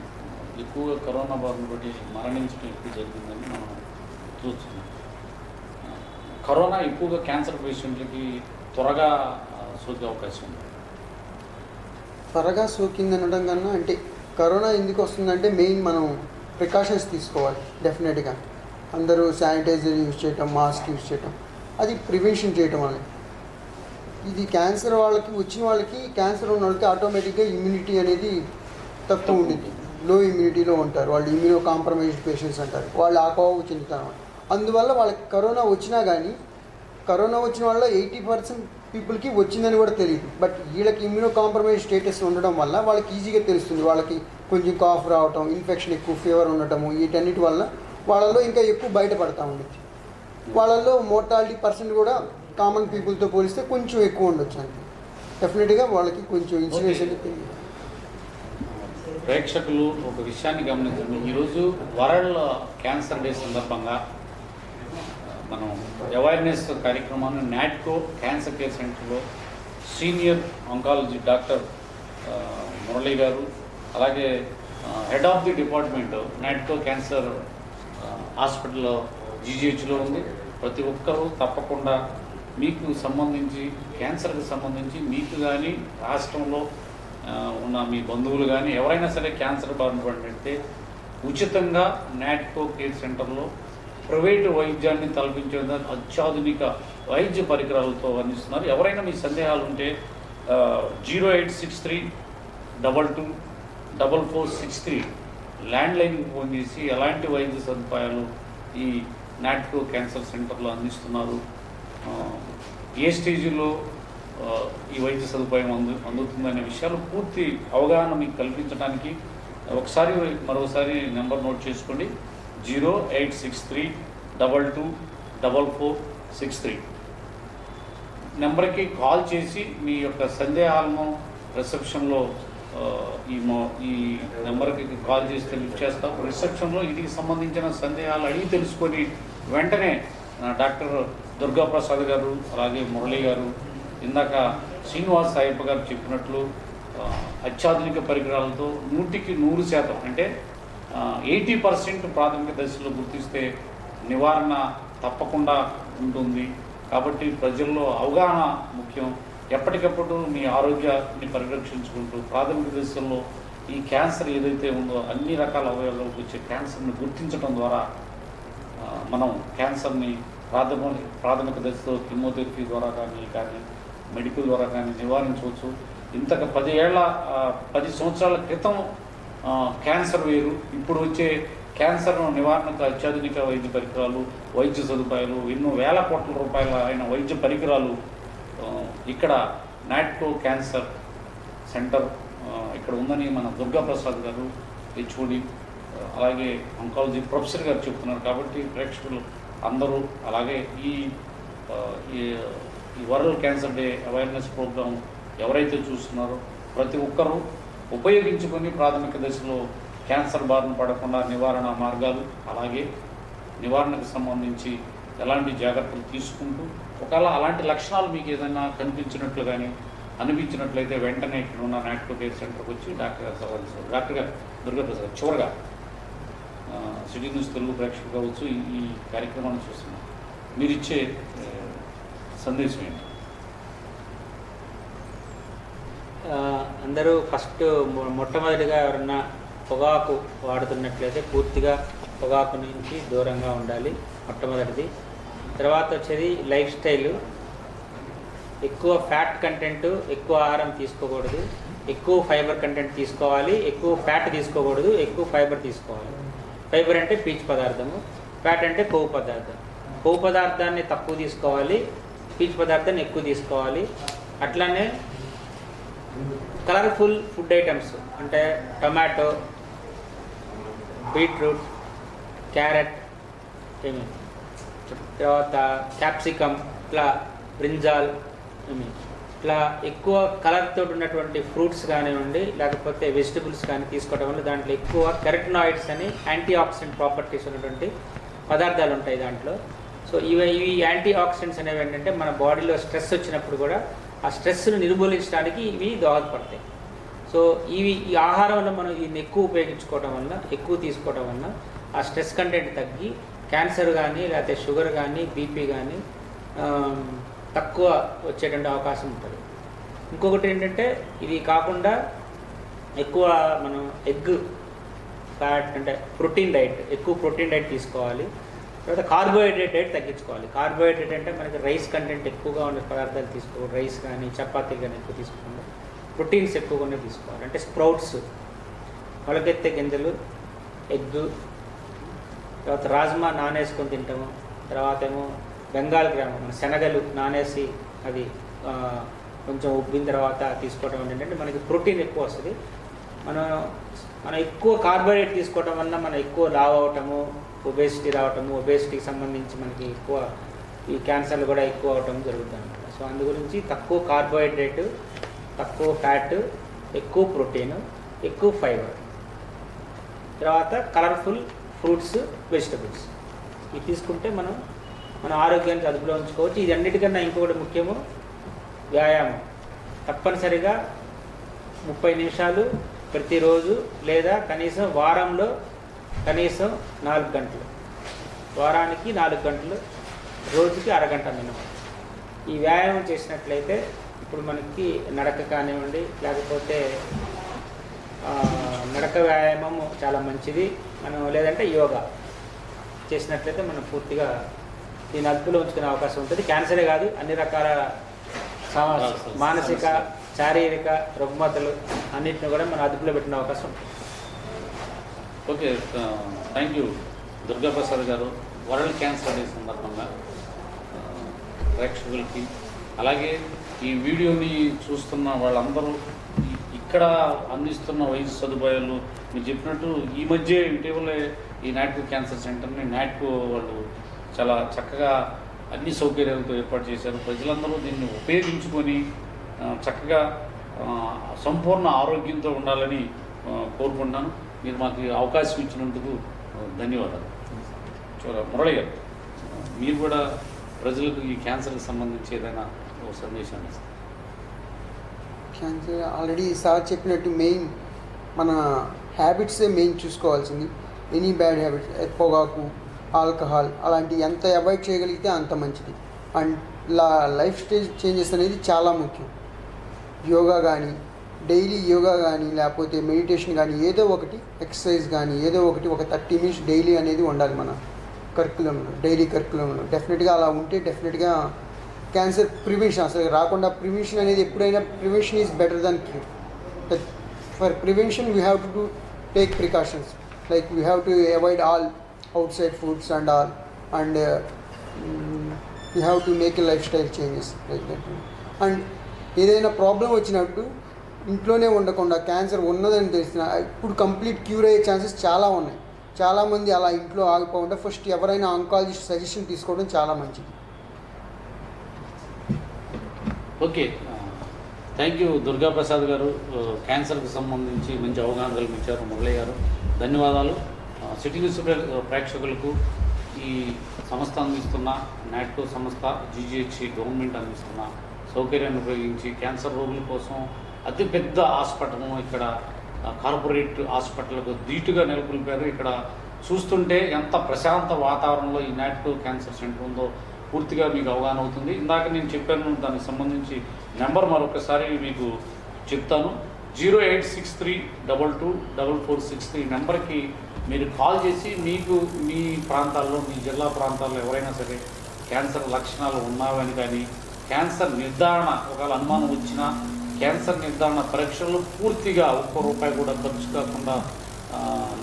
ఎక్కువగా కరోనా బారిన బట్టి మరణించడం ఎక్కువ జరిగిందని మనం చూస్తున్నాం. కరోనా ఎక్కువగా క్యాన్సర్ పేషెంట్లకి త్వరగా సోకే అవకాశం ఉంది. త్వరగా సోకింది అనడం కన్నా అంటే కరోనా ఎందుకు వస్తుందంటే మెయిన్ మనం ప్రికాషన్స్ తీసుకోవాలి డెఫినెట్గా. అందరూ శానిటైజర్ యూజ్ చేయటం, మాస్క్ యూజ్ చేయటం, అది ప్రివెన్షన్ చేయటం వల్ల. ఇది క్యాన్సర్ వచ్చిన వాళ్ళకి క్యాన్సర్ ఉన్న వాళ్ళకి ఆటోమేటిక్గా ఇమ్యూనిటీ అనేది తక్కువ ఉండింది, లో ఇమ్యూనిటీలో ఉంటారు వాళ్ళు. ఇమ్యూనో కాంప్రమైజ్డ్ పేషెంట్స్ అంటారు వాళ్ళు, ఆ కోవ చెందుతారు. అందువల్ల వాళ్ళకి కరోనా వచ్చినా కానీ కరోనా వచ్చిన వాళ్ళ 80% పీపుల్కి వచ్చిందని కూడా తెలియదు. బట్ వీళ్ళకి ఇమ్యూనో కాంప్రమైజ్ స్టేటస్ ఉండడం వల్ల వాళ్ళకి ఈజీగా తెలుస్తుంది. వాళ్ళకి కొంచెం కాఫ్ రావటం, ఇన్ఫెక్షన్ ఎక్కువ, ఫీవర్ ఉండటము, వీటన్నిటి వల్ల వాళ్ళలో ఇంకా ఎక్కువ బయటపడతా ఉండొచ్చు. వాళ్ళల్లో మోర్టాలిటీ పర్సెంట్ కూడా కామన్ పీపుల్తో పోలిస్తే కొంచెం ఎక్కువ ఉండొచ్చు. అంతే డెఫినెట్గా వాళ్ళకి కొంచెం ఇన్సిడెన్స్ అనేది తెలియదు. ప్రేక్షకులు ఒక విషయాన్ని గమనించండి. ఈరోజు వరల్డ్ క్యాన్సర్ డే సందర్భంగా మనం అవేర్నెస్ కార్యక్రమాన్ని నాట్కో క్యాన్సర్ కేర్ సెంటర్లో సీనియర్ ఆంకాలజీ డాక్టర్ మురళి గారు, అలాగే head of the department Natco cancer హాస్పిటల్లో జీజీహెచ్లో ఉంది. ప్రతి ఒక్కరూ తప్పకుండా మీకు సంబంధించి క్యాన్సర్కి సంబంధించి మీకు కానీ రాష్ట్రంలో ఉన్న మీ బంధువులు కానీ ఎవరైనా సరే క్యాన్సర్ బారిన పడినట్టే ఉచితంగా నాట్కో కేర్ సెంటర్లో ప్రైవేటు వైద్యాన్ని తలపించేందుకు అత్యాధునిక వైద్య పరికరాలతో అందిస్తున్నారు. ఎవరైనా మీ సందేహాలు ఉంటే 0863224463 ల్యాండ్లైన్కి ఫోన్ చేసి ఎలాంటి వైద్య సదుపాయాలు ఈ నాట్కో క్యాన్సర్ సెంటర్లో అందిస్తున్నారు, ఏ స్టేజ్లో ఈ వైద్య సదుపాయం అందుతుందనే విషయాలు పూర్తి అవగాహన మీకు కల్పించడానికి మరోసారి నెంబర్ నోట్ చేసుకోండి. 0863224463 నెంబర్కి కాల్ చేసి మీ యొక్క సందేహాలను రిసెప్షన్లో ఈ నెంబర్కి కాల్ చేస్తే లిఫ్ట్ చేస్తాం. రిసెప్షన్లో వీటికి సంబంధించిన సందేహాలు అడిగి తెలుసుకొని వెంటనే డాక్టర్ దుర్గాప్రసాద్ గారు, అలాగే మురళి గారు, ఇందాక శ్రీనివాస్ సాయప్ప గారు చెప్పినట్లు అత్యాధునిక పరికరాలతో 100% అంటే 80% ప్రాథమిక దశలో గుర్తిస్తే నివారణ తప్పకుండా ఉంటుంది. కాబట్టి ప్రజల్లో అవగాహన ముఖ్యం. ఎప్పటికప్పుడు మీ ఆరోగ్యాన్ని పరిరక్షించుకుంటూ ప్రాథమిక దశల్లో ఈ క్యాన్సర్ ఏదైతే ఉందో అన్ని రకాల అవయవాలకు వచ్చే క్యాన్సర్ని గుర్తించడం ద్వారా మనం క్యాన్సర్ని ప్రాథమిక దశలో కీమోథెరపీ ద్వారా కానీ మెడికల్ ద్వారా కానీ నివారించవచ్చు. ఇంతకు 10 సంవత్సరాల క్రితం క్యాన్సర్ వేరు, ఇప్పుడు వచ్చే క్యాన్సర్ నివారణకు అత్యాధునిక వైద్య పరికరాలు, వైద్య సదుపాయాలు, ఎన్నో వేల కోట్ల రూపాయల అయిన వైద్య పరికరాలు ఇక్కడ నాట్కో క్యాన్సర్ సెంటర్ ఇక్కడ ఉందని మన దుర్గాప్రసాద్ గారు హెచ్ఓడి అలాగే ఆంకాలజీ ప్రొఫెసర్ గారు చెప్తున్నారు. కాబట్టి ప్రేక్షకులు అందరూ అలాగే ఈ world cancer day awareness programme ఎవరైతే చూస్తున్నారో ప్రతి ఒక్కరూ ఉపయోగించుకొని ప్రాథమిక దశలో క్యాన్సర్ బారిన పడకుండా నివారణ మార్గాలు, అలాగే నివారణకు సంబంధించి ఎలాంటి జాగ్రత్తలు తీసుకుంటూ ఒకవేళ అలాంటి లక్షణాలు మీకు ఏదైనా కనిపించినట్లు కానీ అనిపించినట్లయితే వెంటనే ఇక్కడ ఉన్న నాట్కో కేర్ సెంటర్కి వచ్చి డాక్టర్ గారు సవాల్సారు. డాక్టర్ గారు దుర్గాప్రసాద్, చివరిగా సిటీ న్యూస్ తెలుగు ప్రేక్షకులు కావచ్చు ఈ కార్యక్రమాన్ని చూస్తున్నాం, మీరు ఇచ్చే సందేశం ఏంటి? అందరూ ఫస్ట్ మొట్టమొదటిగా ఎవరన్నా పొగాకు వాడుతున్నట్లయితే పూర్తిగా పొగాకు నుంచి దూరంగా ఉండాలి మొట్టమొదటిది. తర్వాత వచ్చేది లైఫ్ స్టైల్, ఎక్కువ ఫ్యాట్ కంటెంట్, ఎక్కువ ఆహారం తీసుకోకూడదు, ఎక్కువ ఫైబర్ కంటెంట్ తీసుకోవాలి, ఎక్కువ ఫ్యాట్ తీసుకోకూడదు, ఎక్కువ ఫైబర్ తీసుకోవాలి. ఫైబర్ అంటే పీచు పదార్థము, ఫ్యాట్ అంటే కొవ్వు పదార్థం. కొవ్వు పదార్థాన్ని తక్కువ తీసుకోవాలి, పీచు పదార్థాన్ని ఎక్కువ తీసుకోవాలి. అట్లానే కలర్ఫుల్ ఫుడ్ ఐటమ్స్ అంటే టమాటో, బీట్రూట్, క్యారెట్, తర్వాత క్యాప్సికమ్, ఇట్లా బ్రింజాల్, ఇట్లా ఎక్కువ కలర్తో ఉన్నటువంటి ఫ్రూట్స్ కానివ్వండి లేకపోతే వెజిటబుల్స్ కానీ తీసుకోవడం వల్ల దాంట్లో ఎక్కువ కెరటినాయిడ్స్ అని యాంటీ ఆక్సిడెంట్ ప్రాపర్టీస్ ఉన్నటువంటి పదార్థాలు ఉంటాయి దాంట్లో. సో ఇవి యాంటీ ఆక్సిడెంట్స్ అనేవి ఏంటంటే మన బాడీలో స్ట్రెస్ వచ్చినప్పుడు కూడా ఆ స్ట్రెస్ను నిర్మూలించడానికి ఇవి దోహదపడతాయి. సో ఈ ఆహారంలో మనం దీన్ని ఎక్కువ ఉపయోగించుకోవడం వల్ల, ఎక్కువ తీసుకోవడం వల్ల ఆ స్ట్రెస్ కంటెంట్ తగ్గి క్యాన్సర్ కానీ లేకపోతే షుగర్ కానీ బీపీ కానీ తక్కువ వచ్చేటువంటి అవకాశం ఉంటుంది. ఇంకొకటి ఏంటంటే ఇది కాకుండా ఎక్కువ మనం ఫ్యాట్ అంటే ప్రోటీన్ డైట్, ఎక్కువ ప్రోటీన్ డైట్ తీసుకోవాలి. తర్వాత కార్బోహైడ్రేట్ డైట్ తగ్గించుకోవాలి. కార్బోహైడ్రేట్ అంటే మనకి రైస్ కంటెంట్ ఎక్కువగా ఉన్న పదార్థాలు తీసుకోవాలి. రైస్ కానీ చపాతీలు కానీ ఎక్కువ తీసుకోవాలి. ప్రోటీన్స్ ఎక్కువగానే తీసుకోవాలి. అంటే స్ప్రౌట్స్, మొలకెత్తే గింజలు, ఎగ్, తర్వాత రాజ్మా నానేసుకొని తింటాము. తర్వాత ఏమో బెంగాల్ గ్రామ్ మన శనగలు నానేసి అది కొంచెం ఉబ్బిన తర్వాత తీసుకోవడం ఏంటంటే మనకి ప్రోటీన్ ఎక్కువ వస్తుంది. మనం ఎక్కువ కార్బోహైడ్రేట్ తీసుకోవడం వల్ల మనం ఎక్కువ లావ్ అవటము, ఒబేసిటీ రావటము, ఒబేసిటీకి సంబంధించి మనకి ఎక్కువ ఈ క్యాన్సర్లు కూడా ఎక్కువ అవటం జరుగుతుంది అన్నమాట. సో అందు గురించి తక్కువ కార్బోహైడ్రేట్, తక్కువ ఫ్యాట్, ఎక్కువ ప్రోటీన్, ఎక్కువ ఫైబర్, తర్వాత కలర్ఫుల్ ఫ్రూట్స్, వెజిటబుల్స్ ఇవి తీసుకుంటే మన ఆరోగ్యాన్ని అదుపులో ఉంచుకోవచ్చు. ఇది అన్నిటికన్నా ఇంకొకటి ముఖ్యము వ్యాయామం. తప్పనిసరిగా 30 నిమిషాలు ప్రతిరోజు లేదా కనీసం వారంలో కనీసం 4 గంటలు, వారానికి 4 గంటలు, రోజుకి అరగంట మినిమం ఈ వ్యాయామం చేసినట్లయితే ఇప్పుడు మనకి నడక కానివ్వండి, లేకపోతే నడక వ్యాయామం చాలా మంచిది. లేదంటే యోగా చేసినట్లయితే మనం పూర్తిగా దీన్ని అదుపులో ఉంచుకునే అవకాశం ఉంటుంది. క్యాన్సరే కాదు, అన్ని రకాల మానసిక, శారీరక రుగ్మతలు అన్నింటిని కూడా మనం అదుపులో పెట్టిన అవకాశం ఉంటుంది. ఓకే, థ్యాంక్ యూ దుర్గాప్రసాద్ గారు. వరల్డ్ క్యాన్సర్ డే సందర్భంగా ప్రేక్షకులకి, అలాగే ఈ వీడియోని చూస్తున్న వాళ్ళందరూ ఇక్కడ అందిస్తున్న వైద్య సదుపాయాలు మీరు చెప్పినట్టు ఈ మధ్య ఇటీవలే ఈ నాట్కో క్యాన్సర్ సెంటర్ని నాట్కో వాళ్ళు చాలా చక్కగా అన్ని సౌకర్యాలతో ఏర్పాటు చేశారు. ప్రజలందరూ దీన్ని ఉపయోగించుకొని చక్కగా సంపూర్ణ ఆరోగ్యంతో ఉండాలని కోరుకుంటున్నాను. మీరు మాకు అవకాశం ఇచ్చినందుకు ధన్యవాదాలు. మురళి గారు, మీరు కూడా ప్రజలకు ఈ క్యాన్సర్కి సంబంధించి ఏదైనా ఒక సందేశాన్ని ఇస్తారు? క్యాన్సర్ ఆల్రెడీ సార్ చెప్పినట్టు మెయిన్ మన హ్యాబిట్సే మెయిన్ చూసుకోవాల్సింది. ఎనీ బ్యాడ్ హ్యాబిట్స్, పొగాకు, ఆల్కహాల్ అలాంటివి ఎంత అవాయిడ్ చేయగలిగితే అంత మంచిది. అండ్ లైఫ్ స్టైల్ చేంజెస్ అనేది చాలా ముఖ్యం. యోగా కానీ, డైలీ యోగా కానీ, లేకపోతే మెడిటేషన్ కానీ, ఏదో ఒకటి ఎక్సర్సైజ్ కానీ, ఏదో ఒకటి ఒక 30 మినిట్స్ డైలీ అనేది ఉండాలి మన కరికులంలో, డైలీ కరికులంలో. డెఫినెట్గా అలా ఉంటే డెఫినెట్గా క్యాన్సర్ ప్రివెన్షన్ అసలు రాకుండా, ప్రివెన్షన్ అనేది ఎప్పుడైనా prevention is better than cure. For prevention we have to take precautions, like we have to avoid all outside foods and all, and you have to make a lifestyle changes like that. And ఏదైనా ప్రాబ్లం వచ్చినప్పుడు ఇంట్లోనే ఉండకుండా క్యాన్సర్ ఉన్నదని తెలిసిన ఇప్పుడు కంప్లీట్ క్యూర్ అయ్యే ఛాన్సెస్ చాలా ఉన్నాయి. చాలామంది అలా ఇంట్లో ఆగిపోకుండా ఫస్ట్ ఎవరైనా ఆంకాలజిస్ట్ సజెషన్ తీసుకోవడం చాలా మంచిది. ఓకే, థ్యాంక్ యూ దుర్గాప్రసాద్ గారు. క్యాన్సర్కి సంబంధించి మంచి అవగాహన కల్పించారు మురళి గారు. ధన్యవాదాలు. సిటీ న్యూస్ ప్రేక్షకులకు ఈ సంస్థ అందిస్తున్న నాట్కో సంస్థ, GGH గవర్నమెంట్ అందిస్తున్న సౌకర్యాన్ని ఉపయోగించి క్యాన్సర్ రోగుల కోసం అతిపెద్ద హాస్పిటల్ ఇక్కడ కార్పొరేట్ హాస్పిటల్కు ధీటుగా నెలకొల్పారు. ఇక్కడ చూస్తుంటే ఎంత ప్రశాంత వాతావరణంలో ఈ నాట్కో క్యాన్సర్ సెంటర్ ఉందో పూర్తిగా మీకు అవగాహన అవుతుంది. ఇందాక నేను చెప్పాను, దానికి సంబంధించి నెంబర్ మరొకసారి మీకు చెప్తాను. 086322446 నెంబర్కి మీరు కాల్ చేసి మీకు మీ ప్రాంతాల్లో, మీ జిల్లా ప్రాంతాల్లో ఎవరైనా సరే క్యాన్సర్ లక్షణాలు ఉన్నావని కానీ, క్యాన్సర్ నిర్ధారణ ఒకవేళ అనుమానం వచ్చినా క్యాన్సర్ నిర్ధారణ పరీక్షలు పూర్తిగా ₹1 కూడా ఖర్చు కాకుండా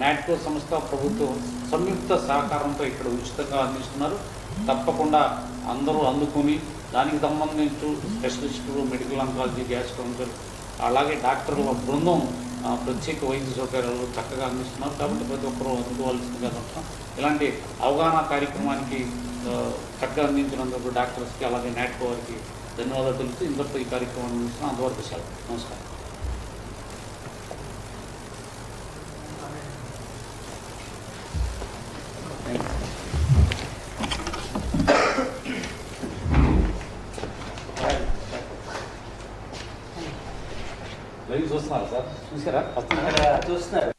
నాట్కో సంస్థ, ప్రభుత్వం సంయుక్త సహకారంతో ఇక్కడ ఉచితంగా అందిస్తున్నారు. తప్పకుండా అందరూ అందుకుని దానికి సంబంధించి స్పెషలిస్టులు, మెడికల్ ఆంకాలజీ, గ్యాస్ట్రాంటర్, అలాగే డాక్టర్ల బృందం ప్రత్యేక వైద్య సౌకర్యాలు చక్కగా అందిస్తున్నారు. కాబట్టి ప్రతి ఒక్కరూ అందుకోవాల్సిందిగా చెప్తాం. ఇలాంటి అవగాహన కార్యక్రమానికి చక్కగా అందించినందుకు డాక్టర్స్కి, అలాగే నాట్కో వారికి ధన్యవాదాలు తెలుపుతూ ఇంతటితో ఈ కార్యక్రమాన్ని అందిస్తున్నాం. అంతవరకు సెలవు. నమస్కారం. లైవ్ చూస్తున్నారా సార్? చూసారా? చూస్తున్నారు.